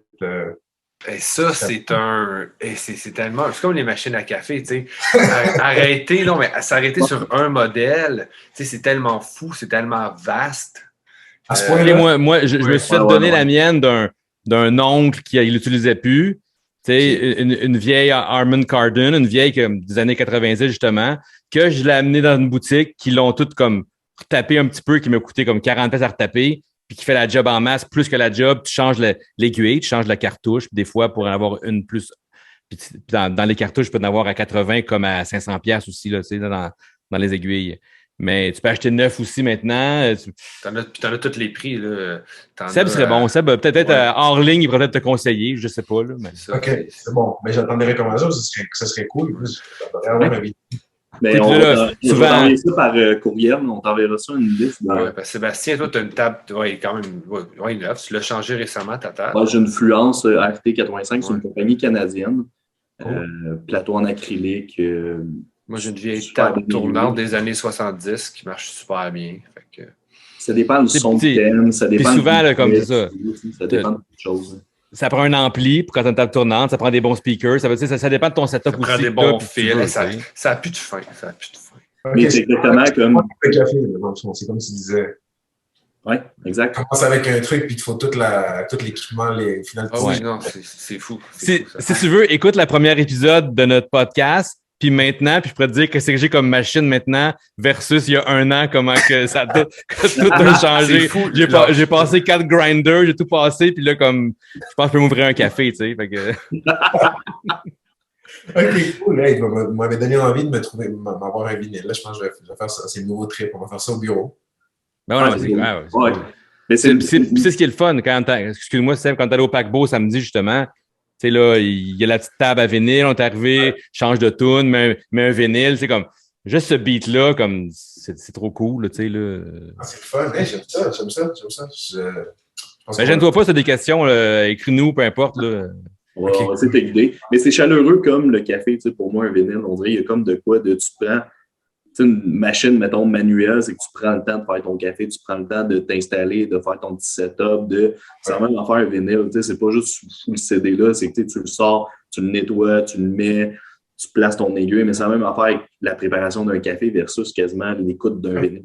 Et ça, c'est tellement. C'est comme les machines à café, tu sais. Arrêter, non, mais s'arrêter sur un modèle, tu sais, c'est tellement fou, c'est tellement vaste. À ce point-là. Moi, je me suis fait donner la mienne d'un oncle qui ne l'utilisait plus. Tu sais, une vieille Harman Kardon, une vieille des années 90, justement, que je l'ai amenée dans une boutique, qui l'ont toutes comme retapé un petit peu, qui m'a coûté comme 40 pièces à retaper, puis qui fait la job en masse, plus que la job, tu changes l'aiguille, tu changes la cartouche, puis des fois, pour en avoir une plus, puis dans les cartouches, je peux en avoir à 80 comme à 500 pièces aussi, là, tu sais, dans les aiguilles. Mais tu peux acheter 9 aussi maintenant. T'en as tous les prix, là. Seb serait bon. Seb, peut-être hors ligne, il pourrait peut-être te conseiller, je sais pas, là. Mais... OK, c'est bon. Mais j'attends des recommandations, ça serait cool. J'adorerais avoir un vidéo. Mais on va t'envoyer ça par courriel, on t'enverra ça une liste. Oui, Sébastien, toi, tu as une table, quand même, neuve. Tu l'as changé récemment, ta table. Moi, j'ai une Fluence RT85, c'est une compagnie canadienne. Plateau en acrylique. Moi, j'ai une vieille table tournante des années 70 qui marche super bien. Fait que... Ça dépend du son que t'aimes, ça dépend. Puis souvent, là, comme ça. Ça dépend de beaucoup de choses. Ça prend un ampli pour quand tu as une table tournante, ça prend des bons speakers, ça dépend de ton setup aussi. Ça prend des bons fils, ça n'a plus de fin. Okay, mais c'est exactement comme... Le café, c'est comme tu disais. Oui, exact. Tu commences avec un truc, puis il te faut tout l'équipement, les finales. Ah oui, non, c'est fou. Si tu veux, écoute le premier épisode de notre podcast, puis maintenant, puis je pourrais te dire que c'est que j'ai comme machine maintenant versus il y a 1 an, comment que ça tout a changé. Fou, j'ai passé 4 grinders, j'ai tout passé, puis là, comme, je pense que je peux m'ouvrir un café, tu sais. Fait que... OK, cool. Hey, vous m'avez donné envie de m'avoir un vinyle. Là, je pense que je vais faire ça. C'est le nouveau trip. On va faire ça au bureau. Ben c'est ce qui est le fun. Excuse-moi, Seb, quand t'allais au paquebot samedi, justement, tu sais, là, il y a la petite table à vinyle, on est arrivé, change de tune, met un vinyle, c'est comme, juste ce beat-là, comme, c'est trop cool, tu sais, là. C'est le fun, hey, j'aime ça. Gêne-toi pas, si t'as des questions, écris-nous, peu importe, là. On va essayer de t'aider. Mais c'est chaleureux comme le café, tu sais, pour moi, un vinyle, on dirait, il y a comme de quoi, tu prends, une machine, mettons, manuelle, c'est que tu prends le temps de faire ton café, tu prends le temps de t'installer, de faire ton petit setup, sans même en faire un vinyle, tu sais, c'est pas juste sous le CD là, c'est que tu le sors, tu le nettoies, tu le mets, tu places ton aiguille, mais sans même en faire avec la préparation d'un café versus quasiment l'écoute d'un vinyle.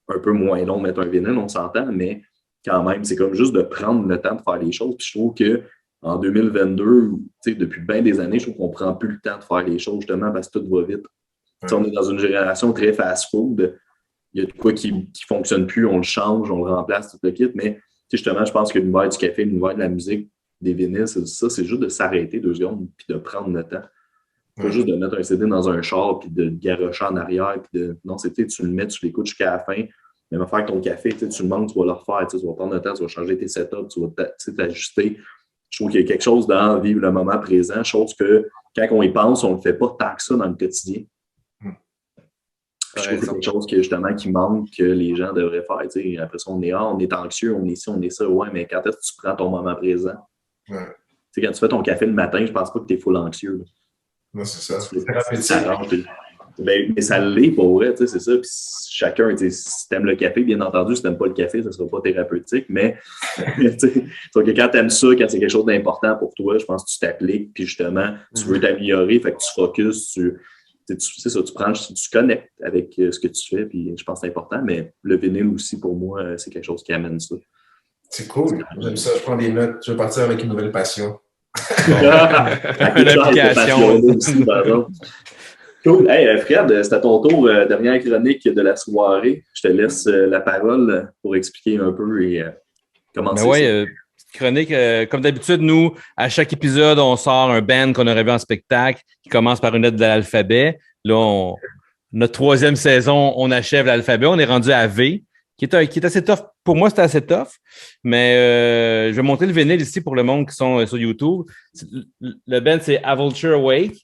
Un peu moins long mettre un vinyle, on s'entend, mais quand même, c'est comme juste de prendre le temps de faire les choses. Puis je trouve que en 2022, depuis bien des années, je trouve qu'on prend plus le temps de faire les choses, justement, parce que tout va vite. On est dans une génération très fast-food. Il y a de quoi qui ne fonctionne plus, on le change, on le remplace, tout le kit. Mais justement, je pense que l'univers du café, l'univers de la musique, des vinyles, c'est juste de s'arrêter 2 secondes puis de prendre le temps. Pas juste de mettre un CD dans un char puis de garrocher en arrière. Non, tu le mets, tu l'écoutes jusqu'à la fin. Même faire ton café, tu le manques, tu vas le refaire. Tu vas prendre le temps, tu vas changer tes setups, tu vas t'ajuster. Je trouve qu'il y a quelque chose dans vivre le moment présent, chose que quand on y pense, on ne le fait pas tant que ça dans le quotidien. Je trouve que c'est quelque chose qui manque, que les gens devraient faire. Après ça, on est anxieux, on est ci, on est ça. Ouais, mais quand est-ce que tu prends ton moment présent? Ouais. Tu sais, quand tu fais ton café le matin, je pense pas que tu es full anxieux. Là. Non, c'est ça. Mais ça l'est pour vrai, tu sais, c'est ça. Puis chacun, tu sais, si t'aimes le café, bien entendu, si t'aimes pas le café, ça sera pas thérapeutique, mais tu sais, quand t'aimes ça, quand c'est quelque chose d'important pour toi, je pense que tu t'appliques, puis justement, tu veux t'améliorer, fait que tu focuses, c'est ça, tu connectes avec ce que tu fais, puis je pense que c'est important, mais le vinyle aussi, pour moi, c'est quelque chose qui amène ça. C'est cool. J'aime ça. Je prends des notes. Je vais partir avec une nouvelle passion. Une application. Aussi, cool. Hey, Fred, c'est à ton tour, dernière chronique de la soirée. Je te laisse la parole pour expliquer un peu et commencer. Ben ouais, chronique, comme d'habitude, nous, à chaque épisode, on sort un band qu'on aurait vu en spectacle qui commence par une lettre de l'alphabet. Là, notre 3e saison, on achève l'alphabet. On est rendu à V, qui est assez tough. Pour moi, c'était assez tough. Mais je vais monter le vinyle ici pour le monde qui sont sur YouTube. Le band, c'est A Vulture Awake.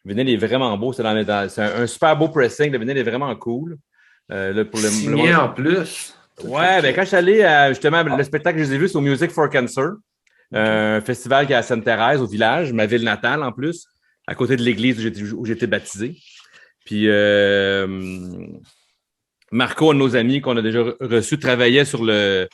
Le vinyle est vraiment beau. C'est un super beau pressing. Le vinyle est vraiment cool. Signé en plus. Ouais, ben quand je suis allé justement, le spectacle que je les ai vu, c'est au Music for Cancer, un festival qui est à Sainte-Thérèse, au village, ma ville natale en plus, à côté de l'église où j'ai été baptisé. Puis Marco, un de nos amis qu'on a déjà reçu, travaillait sur le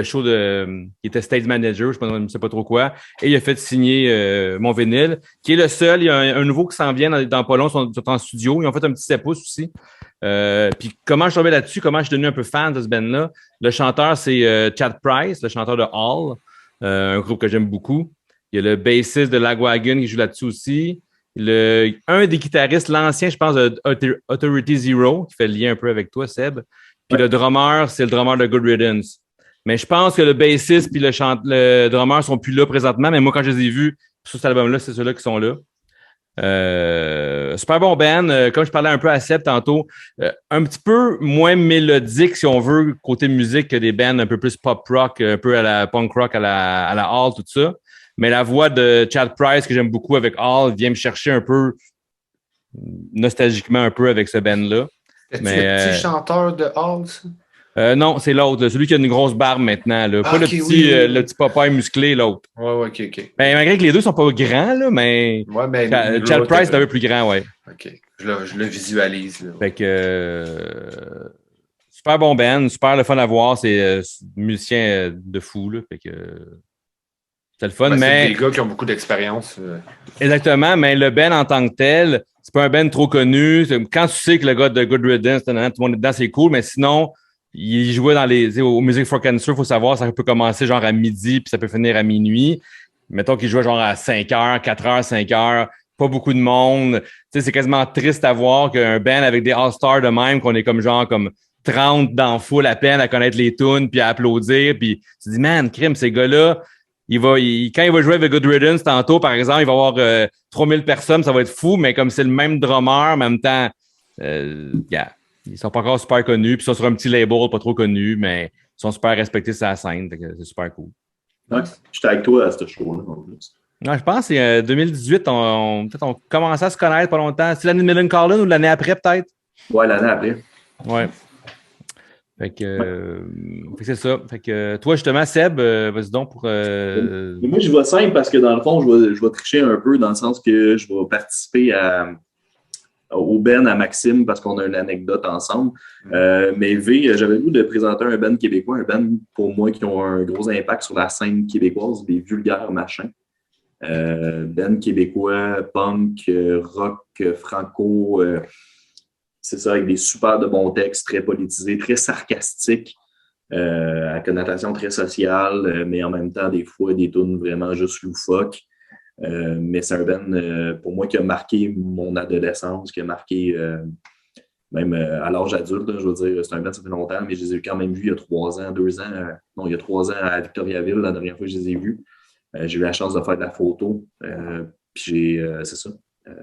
show qui était stage manager, je ne sais pas trop quoi, et il a fait signer mon vinyle, qui est le seul. Il y a un nouveau qui s'en vient dans pas long, ils sont en studio. Ils ont fait un petit 7 pouces aussi. Puis comment je suis tombé là-dessus, comment je suis devenu un peu fan de ce band-là. Le chanteur, c'est Chad Price, le chanteur de Hall, un groupe que j'aime beaucoup. Il y a le bassiste de Lagwagon qui joue là-dessus aussi. Un des guitaristes, l'ancien, je pense, de Authority Zero, qui fait le lien un peu avec toi, Seb. Puis le drummer, c'est le drummer de Good Riddance. Mais je pense que le bassiste puis le drummer sont plus là présentement, mais moi, quand je les ai vus sur cet album-là, c'est ceux-là qui sont là. Super bon band. Comme je parlais un peu à Seb tantôt, un petit peu moins mélodique, si on veut, côté musique, que des bands un peu plus pop-rock, un peu à la punk rock, à la Hall, tout ça. Mais la voix de Chad Price, que j'aime beaucoup avec Hall, vient me chercher un peu nostalgiquement un peu avec ce band-là. C'est-tu le petit chanteur de Hall, ça? Non, c'est l'autre, là, celui qui a une grosse barbe maintenant. Là. Pas le petit Popeye musclé, l'autre. Ouais, ok. Ben, malgré que les deux sont pas grands, là, mais Chad Price est un peu plus grand, ouais. OK. Je le visualise. Là. Fait que super bon band, super le fun à voir. C'est musicien de fou, là. Fait que c'est le fun, mais... C'est des gars qui ont beaucoup d'expérience. Exactement, mais le band en tant que tel, c'est pas un band trop connu. Quand tu sais que le gars de Good Riddance, tout le monde est dedans, c'est cool, mais sinon, il jouait au Music for Cancer, il faut savoir, ça peut commencer genre à midi, puis ça peut finir à minuit. Mettons qu'il jouait genre à 5h, 4h, 5h, pas beaucoup de monde. Tu sais, c'est quasiment triste à voir qu'un band avec des All-Stars de même, qu'on est comme 30 dans la foule à peine à connaître les tunes, puis à applaudir, puis tu te dis, man, crime, ces gars-là, quand il va jouer avec Good Riddance tantôt, par exemple, il va avoir 3000 personnes, ça va être fou, mais comme c'est le même drummer, en même temps, ils sont pas encore super connus, puis ils sont sur un petit label pas trop connu, mais ils sont super respectés sur la scène, c'est super cool. Ouais, j'étais avec toi à ce show-là, en plus. Ouais, je pense que c'est 2018, on commençait à se connaître pas longtemps. C'est l'année de Millencolin ou l'année après, peut-être? Ouais, l'année après. Ouais. Fait que c'est ça. Fait que toi, justement, Seb, vas-y donc pour. Moi, je vais simple parce que dans le fond, je vais tricher un peu dans le sens que je vais participer au Ben à Maxime parce qu'on a une anecdote ensemble. Mais V, j'avais le goût de présenter un Ben québécois, un Ben pour moi qui ont un gros impact sur la scène québécoise, des vulgaires machins. Ben québécois, punk, rock, franco. C'est ça, avec des super de bons textes, très politisés, très sarcastiques, à connotation très sociale, mais en même temps, des fois, des tunes vraiment juste loufoques. Mais c'est un band, pour moi, qui a marqué mon adolescence, qui a marqué même à l'âge adulte, là, je veux dire, c'est un band, ça fait longtemps, mais je les ai quand même vus il y a 3 ans, 2 ans. Il y a 3 ans à Victoriaville, la dernière fois que je les ai vus. J'ai eu la chance de faire de la photo. Puis c'est ça,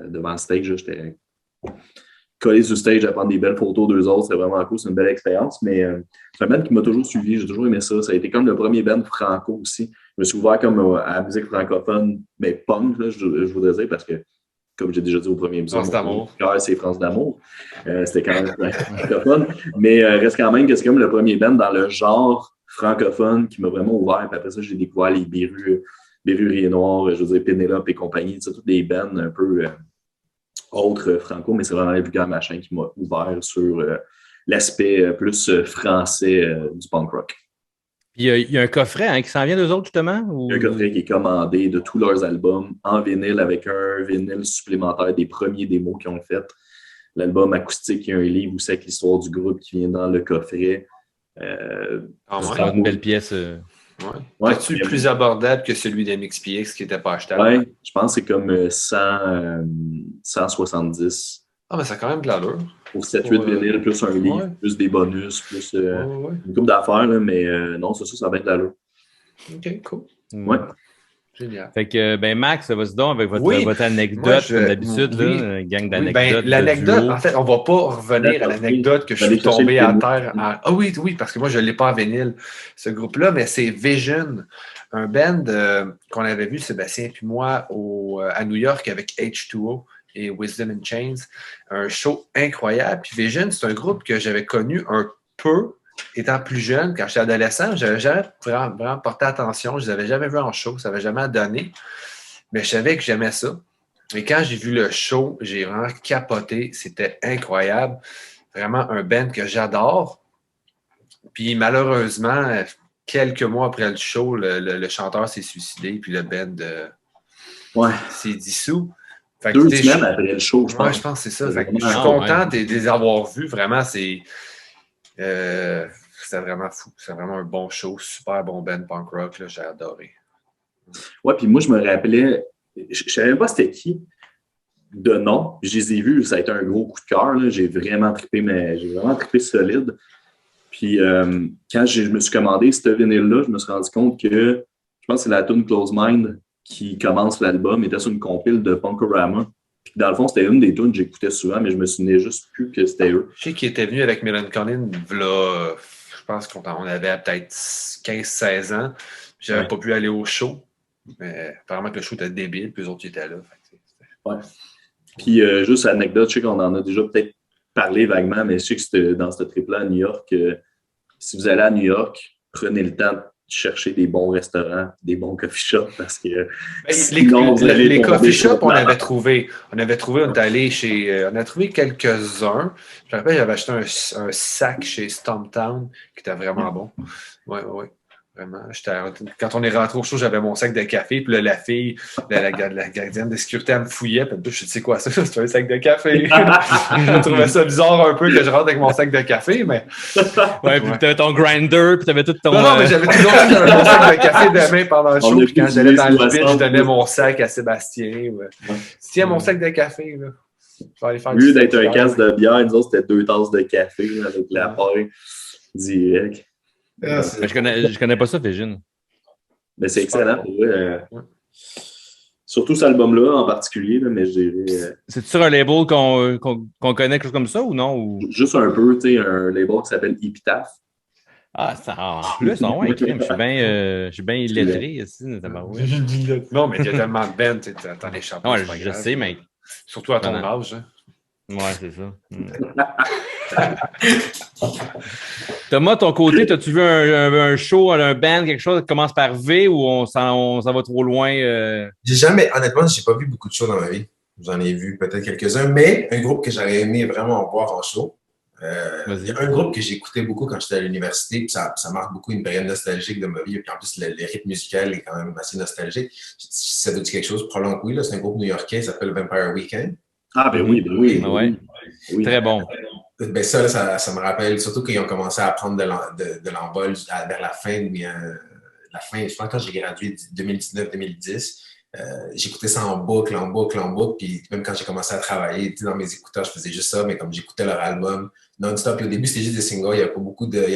devant le stage, j'étais collé sur le stage à prendre des belles photos d'eux autres. C'est vraiment cool, c'est une belle expérience. Mais c'est un band qui m'a toujours suivi, j'ai toujours aimé ça. Ça a été comme le premier band franco aussi. Je me suis ouvert comme à la musique francophone, mais punk, là, je voudrais dire, parce que, comme j'ai déjà dit au premier épisode, c'est France d'amour. C'était quand même francophone. Mais reste quand même que c'est comme le premier band dans le genre francophone qui m'a vraiment ouvert. Puis après ça, j'ai découvert les Bérurier Noir, je veux dire, Pénélope et compagnie, toutes des bands un peu autres franco, mais c'est vraiment les Vulgaires Machins qui m'a ouvert sur l'aspect plus français du punk rock. Puis il y a un coffret hein, qui s'en vient d'eux autres, justement? Ou... Il y a un coffret qui est commandé de tous leurs albums en vinyle avec un vinyle supplémentaire des premiers démos qu'ils ont fait. L'album acoustique, il y a un livre aussi avec l'histoire du groupe qui vient dans le coffret. C'est une belle pièce. Ouais. Es-tu plus abordable que celui d'MXPX qui n'était pas achetable? Oui, je pense que c'est comme 170. Ah, mais ça a quand même de l'allure. Pour 7-8 vinyles, plus un livre, plus des bonus, plus une couple d'affaires, là, mais non, ça va être de l'allure. OK, cool. Ouais. Génial. Fait que, ben Max, vas-y donc avec votre anecdote, comme d'habitude, là, gang d'anecdotes. L'anecdote, en fait, on va pas revenir à l'anecdote que je suis tombé à terre. Ah oui, parce que moi, je ne l'ai pas en vinyle, ce groupe-là, mais c'est Vision, un band qu'on avait vu, Sébastien et moi, à New York avec H2O et Wisdom in Chains. Un show incroyable. Puis Vision, c'est un groupe que j'avais connu un peu étant plus jeune, quand j'étais adolescent. Je n'avais jamais vraiment porté attention. Je ne les avais jamais vus en show. Ça n'avait jamais donné. Mais je savais que j'aimais ça. Et quand j'ai vu le show, j'ai vraiment capoté. C'était incroyable. Vraiment un band que j'adore. Puis malheureusement, quelques mois après le show, le chanteur s'est suicidé. Puis le band s'est dissous. Fait que 2 semaines après le show, je pense. Ouais, je pense que c'est ça. Fait que je suis content de les avoir vus. Vraiment, c'était vraiment fou. C'est vraiment un bon show. Super bon band punk rock. Là, j'ai adoré. Ouais, puis moi, je me rappelais, je ne savais même pas c'était qui de nom. Je les ai vus, ça a été un gros coup de cœur. J'ai vraiment trippé solide. Puis quand je me suis commandé ce vinyle-là, je me suis rendu compte que je pense que c'est la tune Close Mind qui commence l'album, était sur une compile de Punkorama. Puis dans le fond, c'était une des tunes que j'écoutais souvent, mais je me souvenais juste plus que c'était eux. Je sais qu'ils étaient venus avec Melancholine, là, je pense qu'on avait peut-être 15-16 ans. J'avais pas pu aller au show, mais apparemment que le show était débile, puis eux autres étaient là. Ouais. Puis juste anecdote, je sais qu'on en a déjà peut-être parlé vaguement, mais je sais que c'était dans ce trip-là à New York. Si vous allez à New York, prenez le temps de chercher des bons restaurants, des bons coffee shops, parce que les coffee shops, on avait trouvé, on est allé chez, on a trouvé quelques-uns. Je me rappelle, j'avais acheté un sac chez Stumptown qui était vraiment bon. Oui. Vraiment. Quand on est rentré au show, j'avais mon sac de café. Puis là, la fille, la gardienne de sécurité, elle me fouillait. Puis je sais quoi ça? C'est un sac de café. Je trouvais ça bizarre un peu que je rentre avec mon sac de café, mais. Ouais, puis t'avais ton grinder, puis t'avais tout ton. Non, mais j'avais toujours mon sac de café de main pendant le show. Puis quand j'allais dans le vide, je donnais mon sac à Sébastien. Tiens, mon sac de café, là. Au lieu d'être un casse de bière, nous autres, c'était 2 tasses de café là, avec la paille direct. Je connais pas ça, Vision. Mais c'est excellent pour eux. Surtout cet album-là en particulier, là, mais je dirais. C'est-tu sur un label qu'on connaît, quelque chose comme ça ou non? Ou... Juste un peu, tu sais, un label qui s'appelle Epitaph. Ah, ça en plus, non, ouais, je suis bien illettré ici. Non, mais il y a tellement de bands, tu t'en échappes. Ouais, je sais, mais. Surtout à ton âge. Hein. Ouais, c'est ça. Thomas, ton côté, as-tu vu un show, un band, quelque chose qui commence par V ou on s'en va trop loin? Honnêtement, j'ai pas vu beaucoup de shows dans ma vie. J'en ai vu peut-être quelques-uns, mais un groupe que j'aurais aimé vraiment voir en show. Il y a un groupe que j'écoutais beaucoup quand j'étais à l'université, puis ça marque beaucoup une période nostalgique de ma vie. Et puis en plus, le rythme musical est quand même assez nostalgique. Ça veut dire quelque chose? Probablement que oui. C'est un groupe new-yorkais qui s'appelle Vampire Weekend. Ah, ben oui. Oui. Très bon. Ben ça me rappelle, surtout qu'ils ont commencé à prendre de l'envol vers la fin, je pense quand j'ai gradué 2019-2010, j'écoutais ça en boucle, puis même quand j'ai commencé à travailler, dans mes écouteurs, je faisais juste ça, mais comme j'écoutais leur album non-stop, puis au début, c'était juste des singles, il n'y avait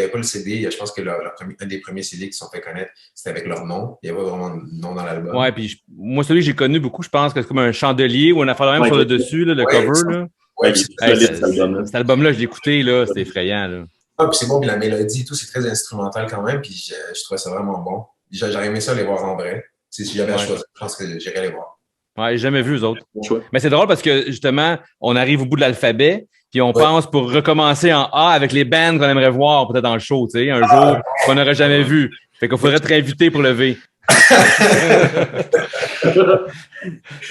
pas le CD, je pense que un des premiers CD qui se sont fait connaître, c'était avec leur nom, il n'y avait pas vraiment de nom dans l'album. Ouais, puis moi, celui que j'ai connu beaucoup, je pense que c'est comme un chandelier ou une affaire même sur le dessus, là, le cover, là. Ouais, cet album-là, je l'ai écouté, là, c'était effrayant, là. Ah, puis c'est bon, puis la mélodie et tout, c'est très instrumental quand même, puis je trouvais ça vraiment bon. J'aurais aimé ça les voir en vrai. Si j'avais à choisir, je pense que j'irais les voir. Ouais, j'ai jamais vu eux autres. Bon choix. Mais c'est drôle parce que, justement, on arrive au bout de l'alphabet, puis on pense pour recommencer en A avec les bands qu'on aimerait voir peut-être dans le show, tu sais, un jour qu'on n'aurait jamais vu. Fait qu'il faudrait te réinviter pour le V.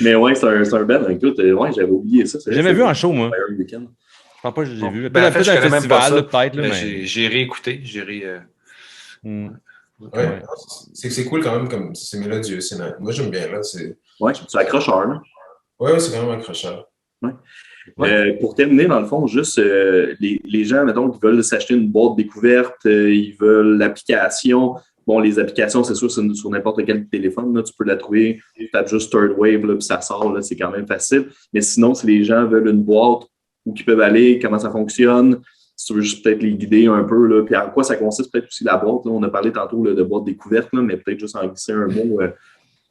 Mais ouais, c'est un band. Écoute, ouais, j'avais oublié ça. J'ai jamais vu en show, moi. Fire Weekend. Je pense pas que j'ai vu. Ben, en fait, je Peut-être connais un même pas festival, ça, là, peut-être, là, mais mais... j'ai réécouté. Ouais. C'est cool quand même, comme c'est mélodieux. Moi, j'aime bien. Là, Ouais, c'est accrocheur, là. ouais, c'est vraiment accrocheur. Ouais. Pour terminer, dans le fond, juste les gens, mettons, qui veulent s'acheter une boîte découverte, ils veulent l'application. Bon, les applications, c'est sûr, c'est sur n'importe quel téléphone, là, tu peux la trouver. Tu tapes juste Third Wave, là, puis ça sort, là, c'est quand même facile. Mais sinon, si les gens veulent une boîte, où ils peuvent aller, comment ça fonctionne, si tu veux juste peut-être les guider un peu, là, puis en quoi ça consiste, peut-être aussi la boîte. Là. On a parlé tantôt là, de boîte découverte, là, mais peut-être juste en glisser un mot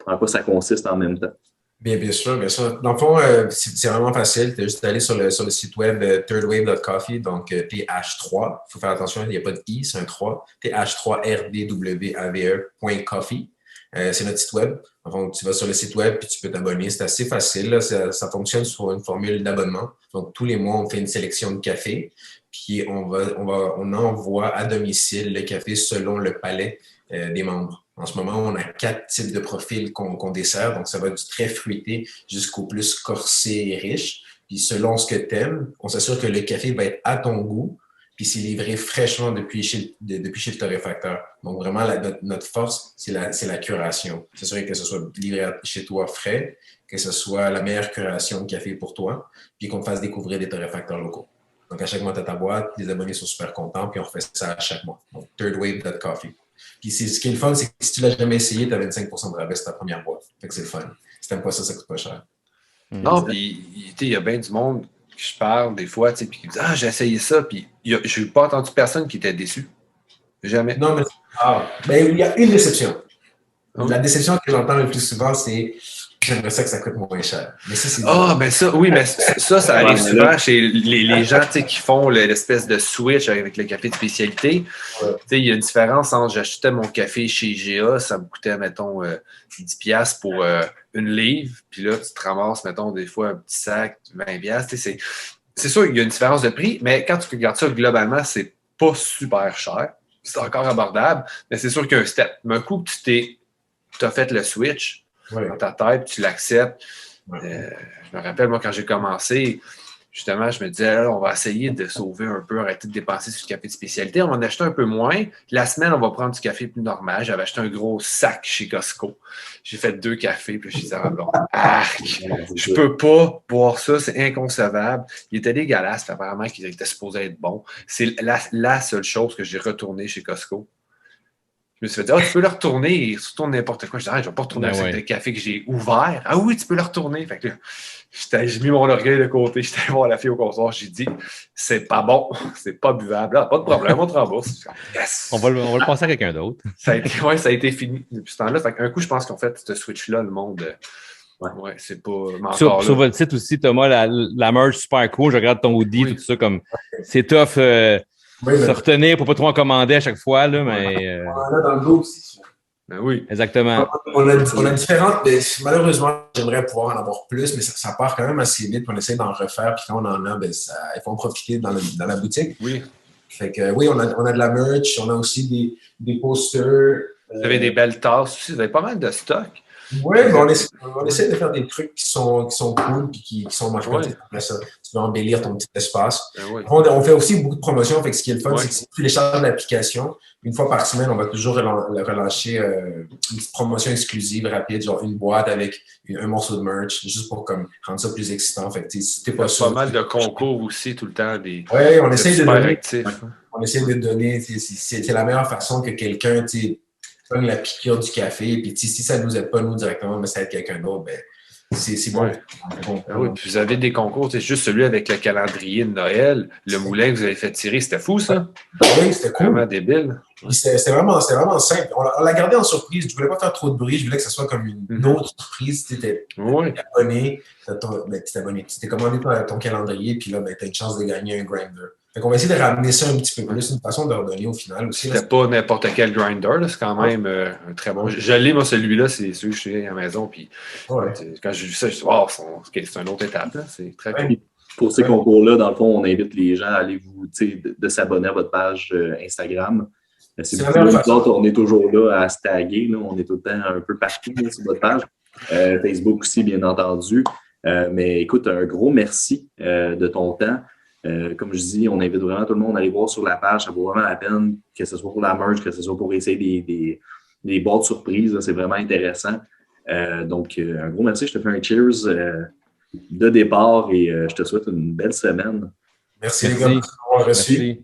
en quoi ça consiste en même temps. Bien sûr, bien sûr. Dans le fond, c'est vraiment facile. Tu as juste à aller sur le site web thirdwave.coffee, donc TH3. Il faut faire attention, il n'y a pas de I, c'est un 3. TH3RDWAVE.coffee. C'est notre site web. Donc, tu vas sur le site web puis tu peux t'abonner. C'est assez facile. Là. Ça fonctionne sur une formule d'abonnement. Donc, tous les mois, on fait une sélection de café. Puis, on envoie à domicile le café selon le palais des membres. En ce moment, on a 4 types de profils qu'on dessert. Donc, ça va du très fruité jusqu'au plus corsé et riche. Puis, selon ce que tu aimes, on s'assure que le café va être à ton goût. Puis, c'est livré fraîchement depuis chez le torréfacteur. Donc, vraiment, notre force, c'est la curation. S'assurer que ce soit livré chez toi frais, que ce soit la meilleure curation de café pour toi, puis qu'on te fasse découvrir des torréfacteurs locaux. Donc, à chaque mois, tu as ta boîte, les abonnés sont super contents, puis on refait ça à chaque mois. Donc, thirdwave.coffee. Puis ce qui est le fun, c'est que si tu l'as jamais essayé, tu as 25% de rabais sur ta première boîte. Fait que c'est le fun. Si t'aimes pas ça, ça coûte pas cher. Non, puis il y a bien du monde qui je parle des fois, puis qui me dit « Ah, j'ai essayé ça », puis je n'ai pas entendu personne qui était déçu. Jamais. Non, mais ben, il y a une déception. La déception que j'entends le plus souvent, c'est j'aimerais ça coûte moins cher. Mais ça, c'est ben ça, oui, mais ça arrive souvent chez les gens qui font l'espèce de switch avec le café de spécialité. Ouais. Il y a une différence entre j'achetais mon café chez IGA, ça me coûtait, mettons, 10$ pour une livre, puis là, tu te ramasses, mettons, des fois, un petit sac, 20$. C'est sûr qu'il y a une différence de prix, mais quand tu regardes ça globalement, c'est pas super cher. C'est encore abordable, mais c'est sûr qu'il y a un step. Mais un coup que tu as fait le switch, dans ta tête, tu l'acceptes. Je me rappelle, moi, quand j'ai commencé, justement, je me disais, là, on va essayer de sauver un peu, arrêter de dépenser sur le café de spécialité. On va en acheter un peu moins. La semaine, on va prendre du café plus normal. J'avais acheté un gros sac chez Costco. J'ai fait 2 cafés, puis je disais, je peux pas boire ça, c'est inconcevable. Il était dégueulasse, puis apparemment qu'il était supposé être bon. C'est la seule chose que j'ai retourné chez Costco. Je me suis dit, tu peux le retourner, il retourne n'importe quoi. Je dis, je ne vais pas retourner un sac de café que j'ai ouvert. Ah oui, tu peux le retourner. Fait que j'ai mis mon orgueil de côté, j'étais allé voir la fille au comptoir, j'ai dit, c'est pas bon, c'est pas buvable. Pas de problème, on te rembourse. Yes! On va le passer à quelqu'un d'autre. Ça a été fini depuis ce temps-là. Fait qu'un coup, je pense qu'en fait, ce switch-là, le monde. C'est pas. Sur votre site aussi, Thomas, la merch super cool. Je regarde ton hoodie, tout ça, comme c'est tough. Se retenir pour pas trop en commander à chaque fois, là, mais... On en a dans le dos aussi. Ben oui. Exactement. On a différentes, mais malheureusement, j'aimerais pouvoir en avoir plus, mais ça part quand même assez vite. On essaie d'en refaire, puis quand on en a, il faut en profiter dans la boutique. Oui. Fait que oui, on a de la merch, on a aussi des posters. Vous avez des belles tasses aussi, vous avez pas mal de stock. Oui, mais on essaie de faire des trucs qui sont cool et qui sont marquants. Après ça, tu veux embellir ton petit espace. On fait aussi beaucoup de promotions. Fait que ce qui est le fun, c'est que si tu télécharges l'application, une fois par semaine, on va toujours relâcher une petite promotion exclusive, rapide, genre une boîte avec un morceau de merch, juste pour rendre ça plus excitant. Fait que si t'es pas sûr. Pas mal de concours aussi, tout le temps. Oui, on essaie de donner. On essaie de donner. C'est la meilleure façon que quelqu'un, comme la piqûre du café, puis si ça ne nous aide pas nous directement, mais ça aide quelqu'un d'autre, c'est bon. Oui, puis vous avez des concours, c'est juste celui avec le calendrier de Noël, le moulin que vous avez fait tirer, c'était fou ça? Oui, c'était cool. Vraiment débile. C'était vraiment simple. On l'a gardé en surprise. Je voulais pas faire trop de bruit, je voulais que ça soit comme une autre surprise. Tu étais abonné, tu t'es commandé ton calendrier, puis là, tu as une chance de gagner un grinder. Fait qu'on va essayer de ramener ça un petit peu plus, une façon de redonner au final aussi. C'était pas n'importe quel grinder, là, c'est quand même un très bon. Je l'ai, moi, celui-là, c'est celui que je suis à la maison. Puis, Ouais. quand j'ai vu ça, je me suis dit, wow, c'est une autre étape. Là. C'est très cool. Pour ces concours-là, dans le fond, on invite les gens à aller de s'abonner à votre page Instagram. Si vous voulez, nous autres, on est toujours là à se taguer. Là. On est tout le temps un peu partout là, sur votre page. Facebook aussi, bien entendu. Mais écoute, un gros merci de ton temps. Comme je dis, on invite vraiment tout le monde à aller voir sur la page. Ça vaut vraiment la peine, que ce soit pour la merge, que ce soit pour essayer des boîtes surprises. C'est vraiment intéressant. Donc, un gros merci. Je te fais un cheers de départ et je te souhaite une belle semaine. Merci les gars, pour m'avoir reçu. Merci.